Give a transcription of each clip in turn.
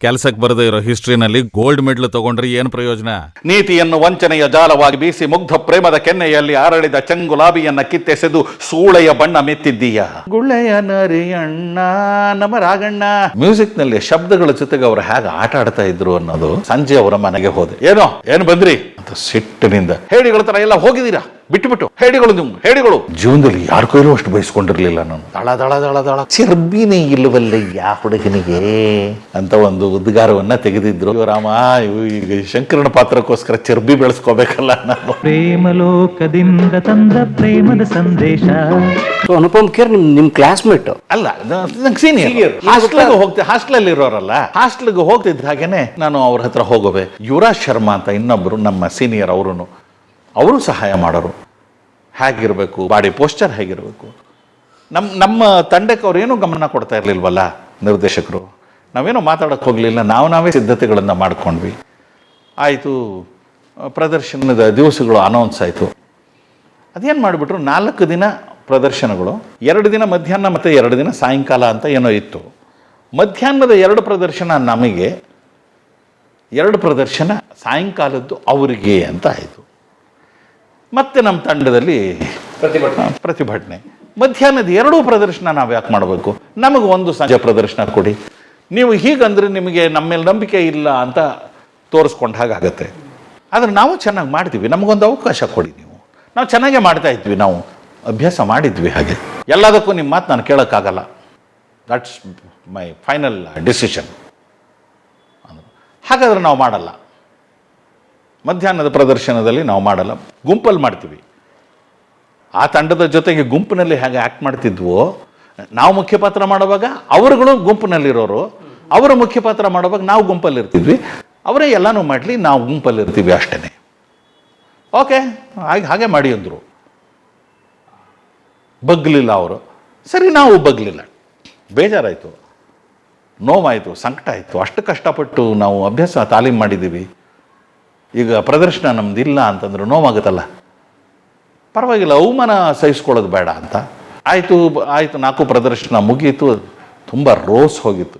ಕೆಲಸಕ್ಕೆ ಬರದೇ ಇರೋ ಹಿಸ್ಟ್ರಿನಲ್ಲಿ ಗೋಲ್ಡ್ ಮೆಡಲ್ ತಗೊಂಡ್ರೆ ಏನು ಪ್ರಯೋಜನ? ನೀತಿಯನ್ನು ವಂಚನೆಯ ಜಾಲವಾಗಿ ಬೀಸಿ ಮುಗ್ಧ ಪ್ರೇಮದ ಕೆನ್ನೆಯಲ್ಲಿ ಅರಳಿದ ಚೆಂಗುಲಾಬಿಯನ್ನ ಕಿತ್ತೆಸೆದು ಸೂಳೆಯ ಬಣ್ಣ ಮೆತ್ತಿದ್ದೀಯ. ಗುಳ್ಳೆಯ ನರಿಯಣ್ಣ ನಮ್ಮ ರಾಗಣ್ಣ ಮ್ಯೂಸಿಕ್ ನಲ್ಲಿ ಶಬ್ದಗಳ ಜೊತೆಗೆ ಅವರು ಹೇಗೆ ಆಟ ಆಡ್ತಾ ಇದ್ರು ಅನ್ನೋದು. ಸಂಜೆ ಅವರ ಮನೆಗೆ ಹೋದೆ. ಏನು ಬಂದ್ರಿ ಅಂತ ಸಿಟ್ಟಿನಿಂದ. ಹೇಳಿಗಳ ತರ ಎಲ್ಲ ಹೋಗಿದ್ದೀರಾ, ಬಿಟ್ಟು ಹೇಳಿಗಳು, ನೀವು ಹೇಳಿಗಳು. ಜೀವನದಲ್ಲಿ ಯಾರ ಕೈಲೂ ಅಷ್ಟು ಬಯಸ್ಕೊಂಡಿರ್ಲಿಲ್ಲ ನಾನು. ದಳ ದಳ ದಳ ದಳ ಚರ್ಬಿನೇ ಇಲ್ಲವಲ್ಲ ಯಾ ಹುಡುಗನಿಗೆ ಅಂತ ಒಂದು ಉದ್ಗಾರವನ್ನ ತೆಗೆದಿದ್ರು. ರಾಮ ಈಗ ಶಂಕರನ ಪಾತ್ರಕ್ಕೋಸ್ಕರ ಚರ್ಬಿ ಬೆಳೆಸ್ಕೋಬೇಕಲ್ಲ ನಾನು. ಪ್ರೇಮಲೋಕದಿಂದ ತಂದ ಪ್ರೇಮದ ಸಂದೇಶ. ಅನುಪಮ್ ಖೇರ್ ನಿಮ್ ಕ್ಲಾಸ್ಮೇಟ್ ಅಲ್ಲ, ನಂಗೆ ಸೀನಿಯರ್. ಹಾಸ್ಟೆಲ್ ಇರೋರಲ್ಲ, ಹಾಸ್ಟೆಲ್ಗೆ ಹೋಗ್ತಿದ್ದ ಹಾಗೇನೆ ನಾನು ಅವ್ರ ಹತ್ರ ಹೋಗೋವೆ. ಯುವರಾಜ್ ಶರ್ಮಾ ಅಂತ ಇನ್ನೊಬ್ರು ನಮ್ಮ ಸೀನಿಯರ್, ಅವರು ಸಹಾಯ ಮಾಡೋರು. ಹೇಗಿರಬೇಕು, ಬಾಡಿ ಪೋಸ್ಚರ್ ಹೇಗಿರಬೇಕು. ನಮ್ಮ ತಂಡಕ್ಕೆ ಅವ್ರೇನೂ ಗಮನ ಕೊಡ್ತಾ ಇರಲಿಲ್ವಲ್ಲ ನಿರ್ದೇಶಕರು. ನಾವೇನೋ ಮಾತಾಡೋಕ್ಕೆ ಹೋಗಲಿಲ್ಲ, ನಾವೇ ಸಿದ್ಧತೆಗಳನ್ನು ಮಾಡ್ಕೊಂಡ್ವಿ. ಆಯಿತು, ಪ್ರದರ್ಶನದ ದಿವಸಗಳು ಅನೌನ್ಸ್ ಆಯಿತು. ಅದೇನು ಮಾಡಿಬಿಟ್ರು, 4 ದಿನ ಪ್ರದರ್ಶನಗಳು, 2 ದಿನ ಮಧ್ಯಾಹ್ನ ಮತ್ತು 2 ದಿನ ಸಾಯಂಕಾಲ ಅಂತ ಏನೋ ಇತ್ತು. ಮಧ್ಯಾಹ್ನದ 2 ಪ್ರದರ್ಶನ ನಮಗೆ, 2 ಪ್ರದರ್ಶನ ಸಾಯಂಕಾಲದ್ದು ಅವರಿಗೆ ಅಂತ ಆಯಿತು. ಮತ್ತೆ ನಮ್ಮ ತಂಡದಲ್ಲಿ ಪ್ರತಿಭಟನೆ. ಮಧ್ಯಾಹ್ನದ 2 ಪ್ರದರ್ಶನ ನಾವು ಯಾಕೆ ಮಾಡಬೇಕು? ನಮಗೆ ಒಂದು ಸಂಜೆ ಪ್ರದರ್ಶನ ಕೊಡಿ. ನೀವು ಹೀಗಂದ್ರೆ ನಿಮಗೆ ನಮ್ಮ ಮೇಲೆ ನಂಬಿಕೆ ಇಲ್ಲ ಅಂತ ತೋರಿಸ್ಕೊಂಡ ಹಾಗಾಗತ್ತೆ. ಆದರೆ ನಾವು ಚೆನ್ನಾಗಿ ಮಾಡ್ತೀವಿ, ನಮಗೊಂದು ಅವಕಾಶ ಕೊಡಿ ನೀವು. ನಾವು ಚೆನ್ನಾಗೇ ಮಾಡ್ತಾ ಇದ್ವಿ, ನಾವು ಅಭ್ಯಾಸ ಮಾಡಿದ್ವಿ. ಹಾಗೆ ಎಲ್ಲದಕ್ಕೂ ನಿಮ್ಮ ಮಾತು ನಾನು ಕೇಳೋಕ್ಕಾಗಲ್ಲ. That's my final decision. ಹಾಗಾದ್ರೆ ನಾವು ಮಾಡಲ್ಲ. ಮಧ್ಯಾಹ್ನದ ಪ್ರದರ್ಶನದಲ್ಲಿ ನಾವು ಮಾಡಲ್ಲ, ಗುಂಪಲ್ಲಿ ಮಾಡ್ತೀವಿ. ಆ ತಂಡದ ಜೊತೆಗೆ ಗುಂಪಿನಲ್ಲಿ ಹೇಗೆ ಆ್ಯಕ್ಟ್ ಮಾಡ್ತಿದ್ವೋ, ನಾವು ಮುಖ್ಯ ಪಾತ್ರ ಮಾಡುವಾಗ ಅವರುಗಳು ಗುಂಪಿನಲ್ಲಿರೋರು, ಅವರು ಮುಖ್ಯ ಪಾತ್ರ ಮಾಡುವಾಗ ನಾವು ಗುಂಪಲ್ಲಿರ್ತಿದ್ವಿ. ಅವರೇ ಎಲ್ಲನೂ ಮಾಡಲಿ, ನಾವು ಗುಂಪಲ್ಲಿರ್ತೀವಿ ಅಷ್ಟೇ. ಓಕೆ, ಹಾಗೆ ಮಾಡಿ ಅಂದರು. ಬಗ್ಲಿಲ್ಲ ಅವರು. ಸರಿ, ನಾವು ಬಗ್ಲಿಲ್ಲ. ಬೇಜಾರಾಯಿತು, ನೋವಾಯಿತು, ಸಂಕಟ ಆಯಿತು. ಅಷ್ಟು ಕಷ್ಟಪಟ್ಟು ನಾವು ಅಭ್ಯಾಸ ತಾಲೀಮ್ ಮಾಡಿದ್ದೀವಿ. ಈಗ ಪ್ರದರ್ಶನ ನಮ್ದಿಲ್ಲ ಅಂತಂದ್ರೆ ನೋವಾಗುತ್ತಲ್ಲ. ಪರವಾಗಿಲ್ಲ, ಅವಮಾನ ಸಹಿಸ್ಕೊಳ್ಳೋದು ಬೇಡ ಅಂತ ಆಯಿತು. 4 ಪ್ರದರ್ಶನ ಮುಗೀತು. ತುಂಬ ರೋಸ್ ಹೋಗಿತ್ತು.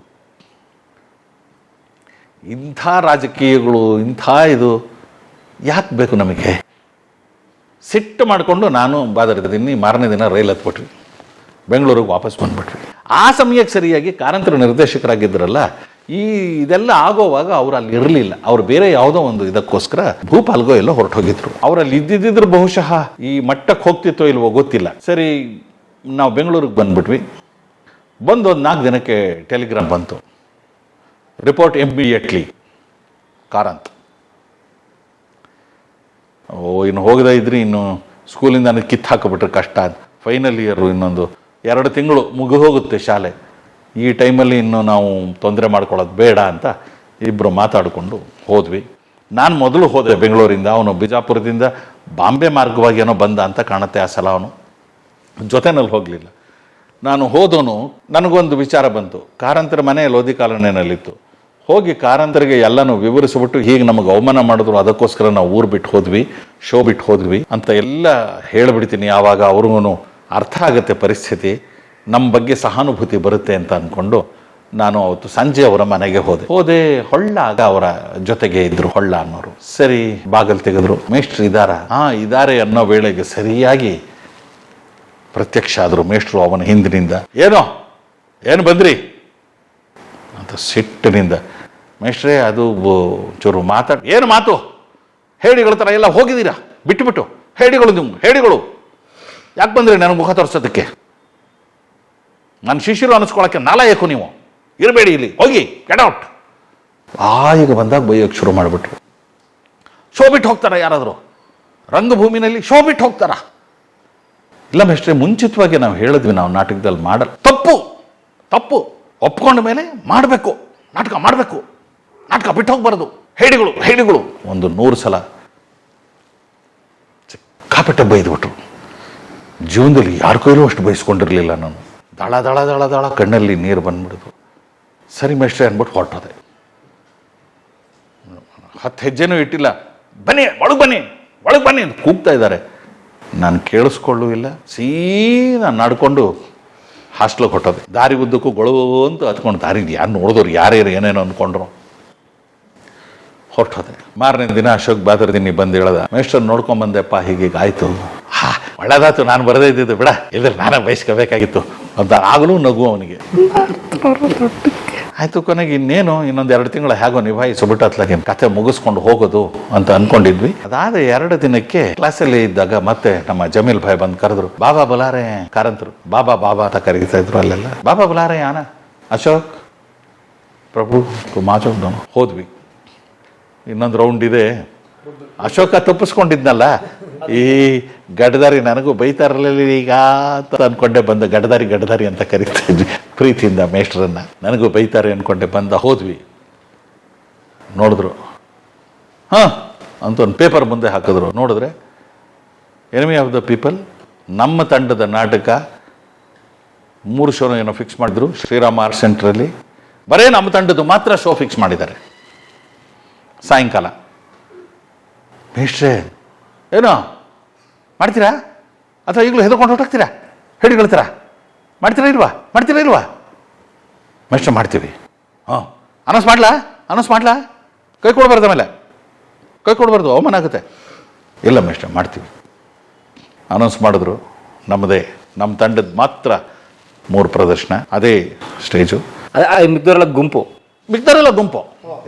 ಇಂಥ ರಾಜಕೀಯಗಳು, ಇಂಥ ಇದು ಯಾಕೆ ಬೇಕು ನಮಗೆ? ಸಿಟ್ಟು ಮಾಡಿಕೊಂಡು ನಾನು ಬಾದರಿದ್ದೀನಿ. ಮಾರನೇ ದಿನ ರೈಲ್ ಹತ್ಬಿಟ್ವಿ, ಬೆಂಗಳೂರಿಗೆ ವಾಪಸ್ ಬಂದ್ಬಿಟ್ವಿ. ಆ ಸಮಯಕ್ಕೆ ಸರಿಯಾಗಿ ಕಾರಂತರ ನಿರ್ದೇಶಕರಾಗಿದ್ದರಲ್ಲ, ಇದೆಲ್ಲ ಆಗೋವಾಗ ಅವ್ರು ಅಲ್ಲಿ ಇರಲಿಲ್ಲ. ಅವ್ರು ಬೇರೆ ಯಾವುದೋ ಒಂದು ಇದಕ್ಕೋಸ್ಕರ ಭೂಪಾಲ್ಗೋ ಎಲ್ಲೋ ಹೊರಟೋಗಿದ್ರು. ಅವರಲ್ಲಿ ಇದ್ದಿದ್ರು ಬಹುಶಃ ಈ ಮಟ್ಟಕ್ಕೆ ಹೋಗ್ತಿತ್ತೋ ಇಲ್ವೋ ಗೊತ್ತಿಲ್ಲ. ಸರಿ, ನಾವು ಬೆಂಗಳೂರಿಗೆ ಬಂದ್ಬಿಟ್ವಿ. ಬಂದು ಒಂದು 4 ದಿನಕ್ಕೆ ಟೆಲಿಗ್ರಾಮ್ ಬಂತು, ರಿಪೋರ್ಟ್ ಇಮಿಡಿಯೇಟ್ಲಿ ಕಾರಂತ್. ಇನ್ನು ಹೋಗದೇ ಇದ್ರಿ, ಇನ್ನು ಸ್ಕೂಲಿಂದ ನನಗೆ ಕಿತ್ತು ಹಾಕಿಬಿಟ್ರೆ ಕಷ್ಟ. ಫೈನಲ್ ಇಯರು, ಇನ್ನೊಂದು 2 ತಿಂಗಳು ಮುಗಿದು ಹೋಗುತ್ತೆ ಶಾಲೆ. ಈ ಟೈಮಲ್ಲಿ ಇನ್ನು ನಾವು ತೊಂದರೆ ಮಾಡ್ಕೊಳ್ಳೋದು ಬೇಡ ಅಂತ ಇಬ್ಬರು ಮಾತಾಡಿಕೊಂಡು ಹೋದ್ವಿ. ನಾನು ಮೊದಲು ಹೋದೆ ಬೆಂಗಳೂರಿಂದ, ಅವನು ಬಿಜಾಪುರದಿಂದ ಬಾಂಬೆ ಮಾರ್ಗವಾಗಿ ಏನೋ ಬಂದ ಅಂತ ಕಾಣುತ್ತೆ ಆ ಸಲ. ಅವನು ಜೊತೆನಲ್ಲಿ ಹೋಗಲಿಲ್ಲ. ನಾನು ಹೋದವನು, ನನಗೊಂದು ವಿಚಾರ ಬಂತು. ಕಾರಂತರ ಮನೆ ಲೋಧಿ ಕಾಲೋನಿಯಲ್ಲಿತ್ತು. ಹೋಗಿ ಕಾರಂತರಿಗೆ ಎಲ್ಲನೂ ವಿವರಿಸ್ಬಿಟ್ಟು, ಹೀಗೆ ನಮಗೆ ಅವಮಾನ ಮಾಡಿದ್ರು, ಅದಕ್ಕೋಸ್ಕರ ನಾವು ಊರು ಬಿಟ್ಟು ಹೋದ್ವಿ, ಶೋ ಬಿಟ್ಟು ಹೋದ್ವಿ ಅಂತ ಎಲ್ಲ ಹೇಳಿಬಿಡ್ತೀನಿ. ಆವಾಗ ಅವ್ರಿಗೂ ಅರ್ಥ ಆಗುತ್ತೆ ಪರಿಸ್ಥಿತಿ, ನಮ್ಮ ಬಗ್ಗೆ ಸಹಾನುಭೂತಿ ಬರುತ್ತೆ ಅಂತ ಅಂದ್ಕೊಂಡು ನಾನು ಅವತ್ತು ಸಂಜೆ ಅವರ ಮನೆಗೆ ಹೋದೆ. ಹೊಳ್ಳ ಆಗ ಅವರ ಜೊತೆಗೆ ಇದ್ರು, ಹೊಳ್ಳ ಅನ್ನೋರು. ಸರಿ, ಬಾಗಲ್ ತೆಗೆದ್ರು. ಮೇಷ್ಟ್ರು ಇದ್ದಾರೆ ಅನ್ನೋ ವೇಳೆಗೆ ಸರಿಯಾಗಿ ಪ್ರತ್ಯಕ್ಷ ಆದರು ಮೇಷ್ಟ್ರು ಅವನ ಹಿಂದಿನಿಂದ. ಏನು ಬಂದ್ರಿ ಅಂತ ಸಿಟ್ಟಿನಿಂದ. ಮೇಷ್ಟ್ರೇ, ಅದು ಚೂರು ಏನು ಮಾತು, ಹೇಳಿಗಳ ಥರ ಎಲ್ಲ ಹೋಗಿದ್ದೀರಾ, ಬಿಟ್ಟು ಹೇಳಿಗಳು ಯಾಕೆ ಬಂದ್ರಿ ನನಗೆ ಮುಖ ತೋರಿಸೋದಕ್ಕೆ? ನನ್ನ ಶಿಷ್ಯರು ಅನ್ನಿಸ್ಕೊಳಕ್ಕೆ ನಾಲಾಯಕು ನೀವು, ಇರಬೇಡಿ ಇಲ್ಲಿ, ಹೋಗಿ ಗೆಟ್ ಔಟ್. ಈಗ ಬಂದಾಗ ಬೈಯೋಕ್ಕೆ ಶುರು ಮಾಡಿಬಿಟ್ರು. ಶೋ ಬಿಟ್ಟು ಹೋಗ್ತಾರ ಯಾರಾದರೂ? ರಂಗಭೂಮಿನಲ್ಲಿ ಶೋ ಬಿಟ್ಟು ಹೋಗ್ತಾರ? ಇಲ್ಲ ಮೇಷ್ಟ್ರೆ, ಮುಂಚಿತವಾಗಿ ನಾವು ಹೇಳಿದ್ವಿ, ನಾವು ನಾಟಕದಲ್ಲಿ ಮಾಡಲ್ಲ. ತಪ್ಪು ಒಪ್ಕೊಂಡ ಮೇಲೆ ಮಾಡಬೇಕು, ನಾಟಕ ಮಾಡಬೇಕು, ನಾಟಕ ಬಿಟ್ಟು ಹೋಗ್ಬಾರ್ದು, ಹೇಳಿಗಳು ಒಂದು 100 ಸಲ ಸಿಕ್ಕಾಪಟ್ಟೆ ಬೈದ್ಬಿಟ್ರು. ಜೀವನದಲ್ಲಿ ಯಾರ ಕೈಲೂ ಅಷ್ಟು ಬಯಸ್ಕೊಂಡಿರಲಿಲ್ಲ ನಾನು. ದಳ ದಳ ದಳ ದಳ ಕಣ್ಣಲ್ಲಿ ನೀರು ಬಂದ್ಬಿಡ್ತು. ಸರಿ ಮೇಷ್ಟ್ರೆ ಅಂದ್ಬಿಟ್ಟು ಹೊರಟೋದೆ. 10 ಹೆಜ್ಜೆನೂ ಇಟ್ಟಿಲ್ಲ. ಬನ್ನಿ ಒಳಗೆ ಬನ್ನಿ ಅಂತ ಕೂಗ್ತಾ ಇದ್ದಾರೆ. ನಾನು ಕೇಳಿಸ್ಕೊಳ್ಳೂ ಇಲ್ಲ. ಸೀದಾ ನಡ್ಕೊಂಡು ಹಾಸ್ಟ್ಲಿಗೆ ಹೊಟ್ಟೋದೆ. ದಾರಿ ಉದ್ದಕ್ಕೂ ಗೊಳು ಅಂತ ಹತ್ಕೊಂಡು ದಾರಿ ಯಾರು ನೋಡಿದವ್ರು ಯಾರ್ಯಾರು ಏನೇನೋ ಅಂದ್ಕೊಂಡ್ರು. ಹೊರಟೋದೆ. ಮಾರನೇ ದಿನ ಅಶೋಕ್ ಬಾದರ್ದಿನಿ ಬಂದು ಹೇಳದ, ಮೇಸ್ಟರ್ ನೋಡ್ಕೊಂಬಂದೆಪ್ಪ, ಹೀಗೀಗ ಆಯಿತು. ಒಳ್ಳೇದಾಯ್ತು, ನಾನು ಬರದೇ ಇದ್ದಿದ್ದು ಬಿಡ, ಇದ್ರೆ ನಾನೇ ಬಯಸ್ಕೋಬೇಕಾಗಿತ್ತು ಅಂತ. ಆಗಲೂ ನಗು ಅವನಿಗೆ. ಆಯಿತು, ಕೊನೆಗೆ ಇನ್ನೇನು ಇನ್ನೊಂದು 2 ತಿಂಗಳು ಹೇಗೋ ನಿಭಾಯಿಸ್ಬಿಟ್ಟು ಅತ್ಲಾಗೆ ಕತೆ ಮುಗಿಸ್ಕೊಂಡು ಹೋಗೋದು ಅಂತ ಅಂದ್ಕೊಂಡಿದ್ವಿ. ಅದಾದ 2 ದಿನಕ್ಕೆ ಕ್ಲಾಸಲ್ಲಿ ಇದ್ದಾಗ ಮತ್ತೆ ನಮ್ಮ ಜಮೀಲ್ ಭಾಯ್ ಬಂದು ಕರೆದ್ರು. ಬಾಬಾ ಬುಲಾರೆ ಕಾರಂತರು, ಬಾಬಾ ಬಾಬಾ ಅಂತ ಕರೀತಾ ಇದ್ರು ಅಲ್ಲೆಲ್ಲ. ಬಾಬಾ ಬುಲಾರೆ ಆನ ಅಶೋಕ್ ಪ್ರಭು ಮಾಜೋಗ್ದವ. ಹೋದ್ವಿ. ಇನ್ನೊಂದು ರೌಂಡ್ ಇದೆ. ಅಶೋಕ ತಪ್ಪಿಸ್ಕೊಂಡಿದ್ನಲ್ಲ, ಈ ಗಡ್ದಾರಿ ನನಗೂ ಬೈತಾರಲ್ಲ ಈಗ ಅಂತ ಅನ್ಕೊಂಡೆ ಬಂದ. ಗಡ್ದಾರಿ ಅಂತ ಕರಿತಾ ಇದ್ವಿ ಪ್ರೀತಿಯಿಂದ ಮೇಷ್ಟ್ರನ್ನ. ನನಗೂ ಬೈತಾರೆ ಅನ್ಕೊಂಡೆ ಬಂದ. ಹೋದ್ವಿ, ನೋಡಿದ್ರು, ಹಾಂ ಅಂತ ಒಂದು ಪೇಪರ್ ಮುಂದೆ ಹಾಕಿದ್ರು. ನೋಡಿದ್ರೆ ಎನಿಮಿ ಆಫ್ ದ ಪೀಪಲ್, ನಮ್ಮ ತಂಡದ ನಾಟಕ 3 ಶೋನ ಏನೋ ಫಿಕ್ಸ್ ಮಾಡಿದ್ರು ಶ್ರೀರಾಮ ಆರ್ಟ್ ಸೆಂಟ್ರಲ್ಲಿ. ಬರೇ ನಮ್ಮ ತಂಡದ್ದು ಮಾತ್ರ ಶೋ ಫಿಕ್ಸ್ ಮಾಡಿದ್ದಾರೆ ಸಾಯಂಕಾಲ. ಮೇಷ್ಟ್ರೇ ಏನೋ ಮಾಡ್ತೀರಾ ಅಥವಾ ಈಗಲೂ ಹೆದರ್ಕೊಂಡು ಹೊರಟಾಗ್ತೀರಾ, ಹೇಳಿಕೊಳ್ತೀರಾ, ಮಾಡ್ತೀರಾ ಇಲ್ವಾ? ಮೇಷ್ಟ್ರೆ ಮಾಡ್ತೀವಿ. ಹಾಂ, ಅನೌನ್ಸ್ ಮಾಡ್ಲಾ? ಕೈ ಕೊಡಬಾರ್ದು, ಆಮೇಲೆ ಕೈ ಕೊಡಬಾರ್ದು, ಅವಮಾನ ಆಗುತ್ತೆ. ಇಲ್ಲ ಮೇಷ್ಟ್ರೆ ಮಾಡ್ತೀವಿ. ಅನೌನ್ಸ್ ಮಾಡಿದ್ರು. ನಮ್ಮ ತಂಡದ ಮಾತ್ರ 3 ಪ್ರದರ್ಶನ, ಅದೇ ಸ್ಟೇಜು. ಮಿಕ್ದವರೆಲ್ಲ ಗುಂಪು,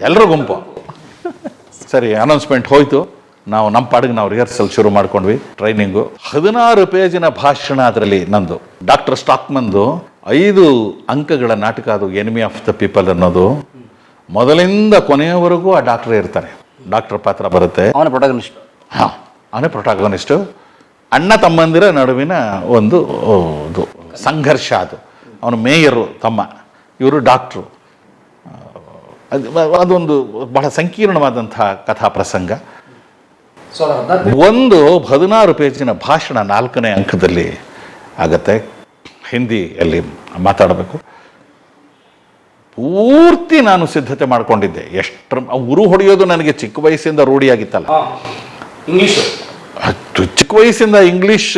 ಎಲ್ಲರೂ ಗುಂಪು. ಸರಿ, ಅನೌನ್ಸ್ಮೆಂಟ್ ಹೋಯ್ತು. ನಾವು ನಮ್ಮ ಪಾಡಿಗೆ ನಾವು ರಿಹರ್ಸಲ್ ಶುರು ಮಾಡ್ಕೊಂಡ್ವಿ, ಟ್ರೈನಿಂಗು. 16 ಪೇಜಿನ ಭಾಷಣ ಅದರಲ್ಲಿ ನಂದು. ಡಾಕ್ಟರ್ ಸ್ಟಾಕ್ಮನ್ದು 5 ಅಂಕಗಳ ನಾಟಕ ಅದು, ಎನಿಮಿ ಆಫ್ ದ ಪೀಪಲ್ ಅನ್ನೋದು. ಮೊದಲಿಂದ ಕೊನೆಯವರೆಗೂ ಆ ಡಾಕ್ಟ್ರೇ ಇರ್ತಾನೆ. ಡಾಕ್ಟರ್ ಪಾತ್ರ ಬರುತ್ತೆ. ಅವನ ಪ್ರೊಟಾಗನಿಸ್ಟ್. ಹಾಂ, ಅವನೇ ಪ್ರೊಟಾಗನಿಸ್ಟು. ಅಣ್ಣ ತಮ್ಮಂದಿರ ನಡುವಿನ ಒಂದು ಸಂಘರ್ಷ ಅದು. ಅವನು ಮೇಯರು ತಮ್ಮ, ಇವರು ಡಾಕ್ಟ್ರು. ಅದೊಂದು ಬಹಳ ಸಂಕೀರ್ಣವಾದಂಥ ಕಥಾ ಪ್ರಸಂಗ. ಒಂದು 16 ಪೇಜಿನ ಭಾಷಣ 4ನೇ ಅಂಕದಲ್ಲಿ ಆಗತ್ತೆ. ಹಿಂದಿಯಲ್ಲಿ ಮಾತಾಡಬೇಕು. ಪೂರ್ತಿ ನಾನು ಸಿದ್ಧತೆ ಮಾಡ್ಕೊಂಡಿದ್ದೆ. ಉರು ಹೊಡೆಯೋದು ನನಗೆ ಚಿಕ್ಕ ವಯಸ್ಸಿಂದ ರೂಢಿಯಾಗಿತ್ತಲ್ಲ. ಇಂಗ್ಲೀಷು ಚಿಕ್ಕ ವಯಸ್ಸಿಂದ ಇಂಗ್ಲೀಷ್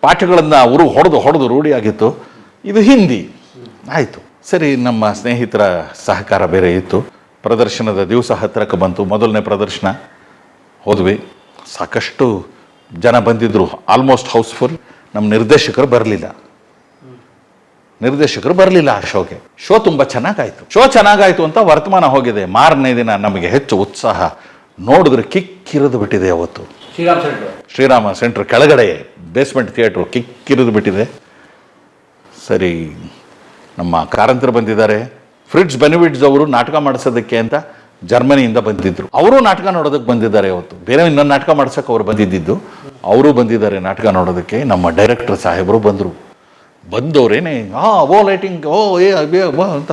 ಪಾಠಗಳನ್ನು ಹೊಡೆದು ರೂಢಿಯಾಗಿತ್ತು. ಇದು ಹಿಂದಿ ಆಯಿತು. ಸರಿ, ನಮ್ಮ ಸ್ನೇಹಿತರ ಸಹಕಾರ ಬೇರೆ ಇತ್ತು. ಪ್ರದರ್ಶನದ ದಿವಸ ಹತ್ತಿರಕ್ಕೆ ಬಂತು. ಮೊದಲನೇ ಪ್ರದರ್ಶನ ಹೋದ್ವಿ. ಸಾಕಷ್ಟು ಜನ ಬಂದಿದ್ದರು, ಆಲ್ಮೋಸ್ಟ್ ಹೌಸ್ಫುಲ್. ನಮ್ಮ ನಿರ್ದೇಶಕರು ಬರಲಿಲ್ಲ ಆ ಶೋಗೆ. ಶೋ ತುಂಬ ಚೆನ್ನಾಗಾಯಿತು ಅಂತ ವರ್ತಮಾನ ಹೋಗಿದೆ. ಮಾರನೇ ದಿನ ನಮಗೆ ಹೆಚ್ಚು ಉತ್ಸಾಹ. ನೋಡಿದ್ರೆ ಕಿಕ್ಕಿರಿದು ಬಿಟ್ಟಿದೆ. ಅವತ್ತು ಶ್ರೀರಾಮ ಸೆಂಟ್ರ್ ಕೆಳಗಡೆ ಬೇಸ್ಮೆಂಟ್ ಥಿಯೇಟ್ರು ಕಿಕ್ಕಿರಿದು ಬಿಟ್ಟಿದೆ. ಸರಿ, ನಮ್ಮ ಕಾರಂತರು ಬಂದಿದ್ದಾರೆ. ಫ್ರಿಟ್ಸ್ ಬೆನಿವಿಟ್ಸ್ ಅವರು ನಾಟಕ ಮಾಡಿಸೋದಕ್ಕೆ ಅಂತ ಜರ್ಮನಿಯಿಂದ ಬಂದಿದ್ದರು. ಅವರು ನಾಟಕ ನೋಡೋದಕ್ಕೆ ಬಂದಿದ್ದಾರೆ. ಅವತ್ತು ಬೇರೆ ಇನ್ನೊಂದು ನಾಟಕ ಮಾಡ್ಸೋಕೆ ಅವರು ಬಂದಿದ್ದು. ಅವರು ಬಂದಿದ್ದಾರೆ ನಾಟಕ ನೋಡೋದಕ್ಕೆ. ನಮ್ಮ ಡೈರೆಕ್ಟರ್ ಸಾಹೇಬರು ಬಂದವರೇನೆ ಲೈಟಿಂಗ್ ಅಂತ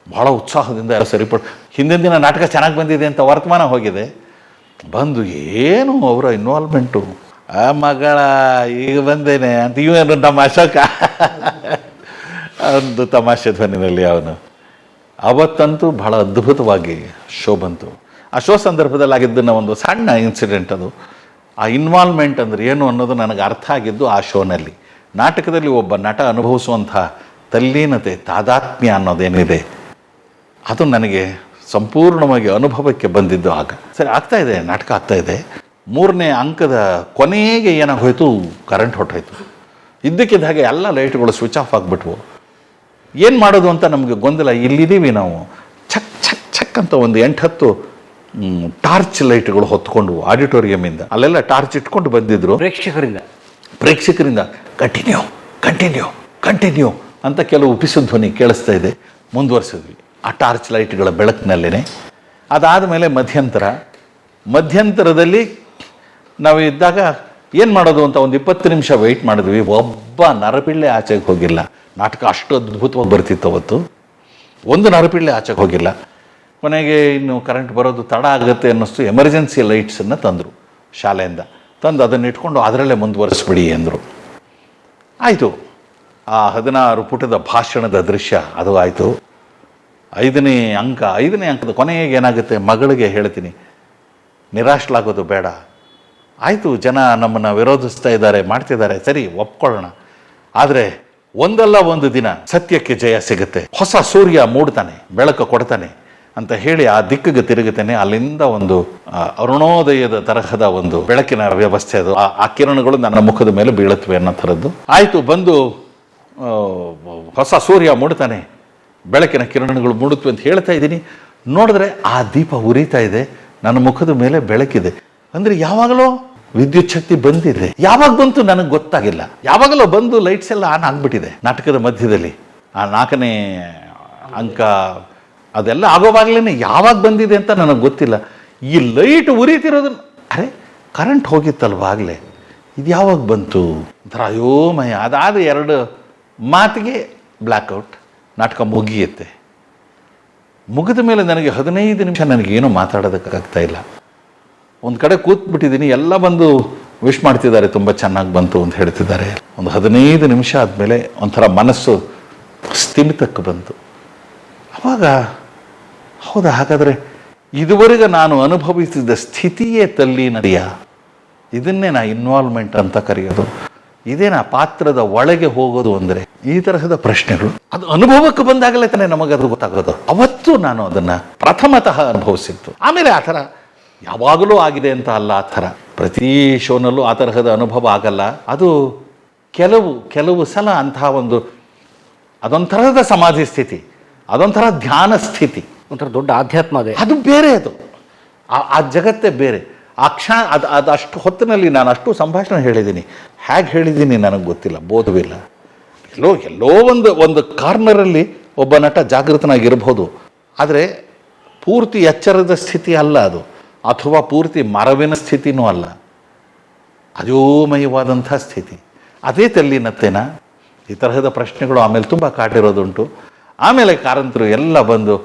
ಭಾಳ ಉತ್ಸಾಹದಿಂದ ಎಲ್ಲ ಸರಿಪಟ್ಟು. ಹಿಂದಿನ ದಿನ ನಾಟಕ ಚೆನ್ನಾಗಿ ಬಂದಿದೆ ಅಂತ ವರ್ತಮಾನ ಹೋಗಿದೆ. ಬಂದು ಏನು ಅವರ ಇನ್ವಾಲ್ವ್ಮೆಂಟು, ಆ ಮಗಳ ಈಗ ಬಂದೇನೆ ಅಂತ ಇವೇನು ನಮ್ಮ ಅಶೋಕ ಒಂದು ತಮಾಷೆ ಧ್ವನಿನಲ್ಲಿ ಅವನು. ಅವತ್ತಂತೂ ಬಹಳ ಅದ್ಭುತವಾಗಿ ಶೋ ಬಂತು. ಆ ಶೋ ಸಂದರ್ಭದಲ್ಲಿ ಆಗಿದ್ದನ್ನ ಒಂದು ಸಣ್ಣ ಇನ್ಸಿಡೆಂಟ್ ಅದು. ಆ ಇನ್ವಾಲ್ವ್ಮೆಂಟ್ ಅಂದರೆ ಏನು ಅನ್ನೋದು ನನಗೆ ಅರ್ಥ ಆಗಿದ್ದು ಆ ಶೋನಲ್ಲಿ. ನಾಟಕದಲ್ಲಿ ಒಬ್ಬ ನಟ ಅನುಭವಿಸುವಂಥ ತಲ್ಲೀನತೆ, ತಾದಾತ್ಮ್ಯ ಅನ್ನೋದೇನಿದೆ, ಅದು ನನಗೆ ಸಂಪೂರ್ಣವಾಗಿ ಅನುಭವಕ್ಕೆ ಬಂದಿದ್ದು ಆಗ. ಸರಿ, ನಾಟಕ ಆಗ್ತಾಯಿದೆ. 3ನೇ ಅಂಕದ ಕೊನೆಗೆ ಏನಾಗೋಯ್ತು, ಕರೆಂಟ್ ಹೊಟ್ಟೋಯ್ತು. ಇದ್ದಕ್ಕಿದ್ದ ಹಾಗೆ ಎಲ್ಲ ಲೈಟ್ಗಳು ಸ್ವಿಚ್ ಆಫ್ ಆಗಿಬಿಟ್ವು. ಏನು ಮಾಡೋದು ಅಂತ ನಮಗೆ ಗೊಂದಲ. ಇಲ್ಲಿದ್ದೀವಿ ನಾವು. ಛಕ್ ಅಂತ ಒಂದು 8-10 ಟಾರ್ಚ್ ಲೈಟ್ಗಳು ಹೊತ್ಕೊಂಡು ಆಡಿಟೋರಿಯಮಿಂದ ಅಲ್ಲೆಲ್ಲ ಟಾರ್ಚ್ ಇಟ್ಕೊಂಡು ಬಂದಿದ್ರು. ಪ್ರೇಕ್ಷಕರಿಂದ ಕಂಟಿನ್ಯೂ ಅಂತ ಕೆಲವು ಉಪಿಸು ಧ್ವನಿ ಕೇಳಿಸ್ತಾ ಇದೆ. ಮುಂದುವರಿಸಿದ್ವಿ ಆ ಟಾರ್ಚ್ ಲೈಟ್ಗಳ ಬೆಳಕಿನಲ್ಲೇ. ಅದಾದಮೇಲೆ ಮಧ್ಯಂತರದಲ್ಲಿ ನಾವು ಇದ್ದಾಗ ಏನು ಮಾಡೋದು ಅಂತ ಒಂದು 20 ನಿಮಿಷ ವೆಯ್ಟ್ ಮಾಡಿದ್ವಿ. ಒಬ್ಬ ನರಪಿಳ್ಳೆ ಆಚೆಗೆ ಹೋಗಿಲ್ಲ. ನಾಟಕ ಅಷ್ಟು ಅದ್ಭುತವಾಗಿ ಬರ್ತಿತ್ತು ಅವತ್ತು. ಒಂದು ನರಪಿಳ್ಳೆ ಆಚೆಗೆ ಹೋಗಿಲ್ಲ. ಕೊನೆಗೆ ಇನ್ನು ಕರೆಂಟ್ ಬರೋದು ತಡ ಆಗುತ್ತೆ ಅನ್ನಿಸ್ತು. ಎಮರ್ಜೆನ್ಸಿ ಲೈಟ್ಸನ್ನು ತಂದರು ಶಾಲೆಯಿಂದ. ತಂದು ಅದನ್ನು ಇಟ್ಕೊಂಡು ಅದರಲ್ಲೇ ಮುಂದುವರಿಸ್ಬಿಡಿ ಅಂದರು. ಆಯಿತು. ಆ 16 ಪುಟದ ಭಾಷಣದ ದೃಶ್ಯ ಅದು ಆಯಿತು. 5ನೇ ಅಂಕದ ಕೊನೆಗೆ ಏನಾಗುತ್ತೆ, ಮಗಳಿಗೆ ಹೇಳ್ತೀನಿ, ನಿರಾಶಲಾಗೋದು ಬೇಡ. ಆಯಿತು, ಜನ ನಮ್ಮನ್ನು ವಿರೋಧಿಸ್ತಾ ಇದ್ದಾರೆ, ಮಾಡ್ತಿದ್ದಾರೆ, ಸರಿ ಒಪ್ಕೊಳ್ಳೋಣ. ಆದರೆ ಒಂದಲ್ಲ ಒಂದು ದಿನ ಸತ್ಯಕ್ಕೆ ಜಯ ಸಿಗುತ್ತೆ, ಹೊಸ ಸೂರ್ಯ ಮೂಡ್ತಾನೆ, ಬೆಳಕು ಕೊಡ್ತಾನೆ ಅಂತ ಹೇಳಿ ಆ ದಿಕ್ಕಿಗೆ ತಿರುಗುತ್ತೇನೆ. ಅಲ್ಲಿಂದ ಒಂದು ಅರುಣೋದಯದ ತರಹದ ಒಂದು ಬೆಳಕಿನ ವ್ಯವಸ್ಥೆ ಅದು. ಆ ಕಿರಣಗಳು ನನ್ನ ಮುಖದ ಮೇಲೆ ಬೀಳುತ್ತವೆ ಅನ್ನೋ ಥರದ್ದು ಆಯಿತು. ಬಂದು ಹೊಸ ಸೂರ್ಯ ಮೂಡ್ತಾನೆ, ಬೆಳಕಿನ ಕಿರಣಗಳು ಮೂಡುತ್ತವೆ ಅಂತ ಹೇಳ್ತಾ ಇದ್ದೀನಿ. ನೋಡಿದ್ರೆ ಆ ದೀಪ ಉರಿತಾ ಇದೆ, ನನ್ನ ಮುಖದ ಮೇಲೆ ಬೆಳಕಿದೆ. ಅಂದರೆ ಯಾವಾಗಲೂ ವಿದ್ಯುತ್ ಶಕ್ತಿ ಬಂದಿದೆ. ಯಾವಾಗ ಬಂತು ನನಗೆ ಗೊತ್ತಾಗಿಲ್ಲ. ಯಾವಾಗಲೂ ಬಂದು ಲೈಟ್ಸ್ ಎಲ್ಲ ಆನ್ ಆಗಿಬಿಟ್ಟಿದೆ. ನಾಟಕದ ಮಧ್ಯದಲ್ಲಿ ಆ 4ನೇ ಅಂಕ ಅದೆಲ್ಲ ಆಗೋವಾಗಲೇ ಯಾವಾಗ ಬಂದಿದೆ ಅಂತ ನನಗೆ ಗೊತ್ತಿಲ್ಲ. ಈ ಲೈಟ್ ಉರಿತಿರೋದನ್ನ ಅರೆ ಕರೆಂಟ್ ಹೋಗಿತ್ತಲ್ವ ಆಗಲೇ, ಇದು ಯಾವಾಗ ಬಂತು ಒಂಥರ ಅಯೋಮಯ. ಅದಾದ 2 ಮಾತಿಗೆ ಬ್ಲ್ಯಾಕ್ಔಟ್, ನಾಟಕ ಮುಗಿಯುತ್ತೆ. ಮುಗಿದ ಮೇಲೆ ನನಗೆ 15 ನಿಮಿಷ ನನಗೇನು ಮಾತಾಡೋದಕ್ಕಾಗ್ತಾ ಇಲ್ಲ. ಒಂದು ಕಡೆ ಕೂತ್ಬಿಟ್ಟಿದ್ದೀನಿ, ಎಲ್ಲ ಬಂದು ವಿಶ್ ಮಾಡ್ತಿದ್ದಾರೆ, ತುಂಬ ಚೆನ್ನಾಗಿ ಬಂತು ಅಂತ ಹೇಳ್ತಿದ್ದಾರೆ. ಒಂದು 15 ನಿಮಿಷ ಆದಮೇಲೆ ಒಂಥರ ಮನಸ್ಸು ಸ್ಥಿಮಿತಕ್ಕೆ ಬಂತು. ಆವಾಗ ಹೌದಾ, ಹಾಗಾದರೆ ಇದುವರೆಗೆ ನಾನು ಅನುಭವಿಸಿದ ಸ್ಥಿತಿಯೇ ತಲ್ಲೀನರಿಯ, ಇದನ್ನೇ ನಾ ಇನ್ವಾಲ್ವ್ಮೆಂಟ್ ಅಂತ ಕರೆಯೋದು, ಇದೇನಾ ಪಾತ್ರದ ಒಳಗೆ ಹೋಗೋದು ಅಂದರೆ, ಈ ತರಹದ ಪ್ರಶ್ನೆಗಳು ಅದು ಅನುಭವಕ್ಕೆ ಬಂದಾಗಲೇ ತಾನೇ ನಮಗದು ಗೊತ್ತಾಗೋದು. ಅವತ್ತು ನಾನು ಅದನ್ನು ಪ್ರಥಮತಃ ಅನುಭವಿಸಿತ್ತು. ಆಮೇಲೆ ಆ ಥರ ಯಾವಾಗಲೂ ಆಗಿದೆ ಅಂತ ಅಲ್ಲ, ಆ ಥರ ಪ್ರತಿ ಶೋನಲ್ಲೂ ಆ ತರಹದ ಅನುಭವ ಆಗಲ್ಲ. ಅದು ಕೆಲವು ಸಲ ಅಂತಹ ಅದೊಂಥರದ ಸಮಾಧಿ ಸ್ಥಿತಿ, ಅದೊಂಥರ ಧ್ಯಾನ ಸ್ಥಿತಿ, ಒಂಥರ ದೊಡ್ಡ ಆಧ್ಯಾತ್ಮ ಅದೇ. ಅದು ಬೇರೆ. ಅದು ಆ ಜಗತ್ತೇ ಬೇರೆ. ಆ ಕ್ಷಣ ಅದು ಅಷ್ಟು ಹೊತ್ತಿನಲ್ಲಿ ನಾನು ಅಷ್ಟು ಸಂಭಾಷಣೆ ಹೇಳಿದ್ದೀನಿ. ಹೇಗೆ ಹೇಳಿದ್ದೀನಿ ನನಗೆ ಗೊತ್ತಿಲ್ಲ, ಬೋಧವಿಲ್ಲ. ಎಲ್ಲೋ ಒಂದು ಕಾರ್ನರಲ್ಲಿ ಒಬ್ಬ ನಟ ಜಾಗೃತನಾಗಿರ್ಬೋದು, ಆದರೆ ಪೂರ್ತಿ ಎಚ್ಚರದ ಸ್ಥಿತಿ ಅಲ್ಲ ಅದು, ಅಥವಾ ಪೂರ್ತಿ ಮರವಿನ ಸ್ಥಿತಿನೂ ಅಲ್ಲ, ಅಜೋಮಯವಾದಂಥ ಸ್ಥಿತಿ. ಅದೇ ತಲ್ಲಿನತ್ತೇನ ಈ ತರಹದ ಪ್ರಶ್ನೆಗಳು ಆಮೇಲೆ ತುಂಬ ಕಾಟಿರೋದುಂಟು. ಆಮೇಲೆ ಕಾರಂತರು ಎಲ್ಲ ಬಂದು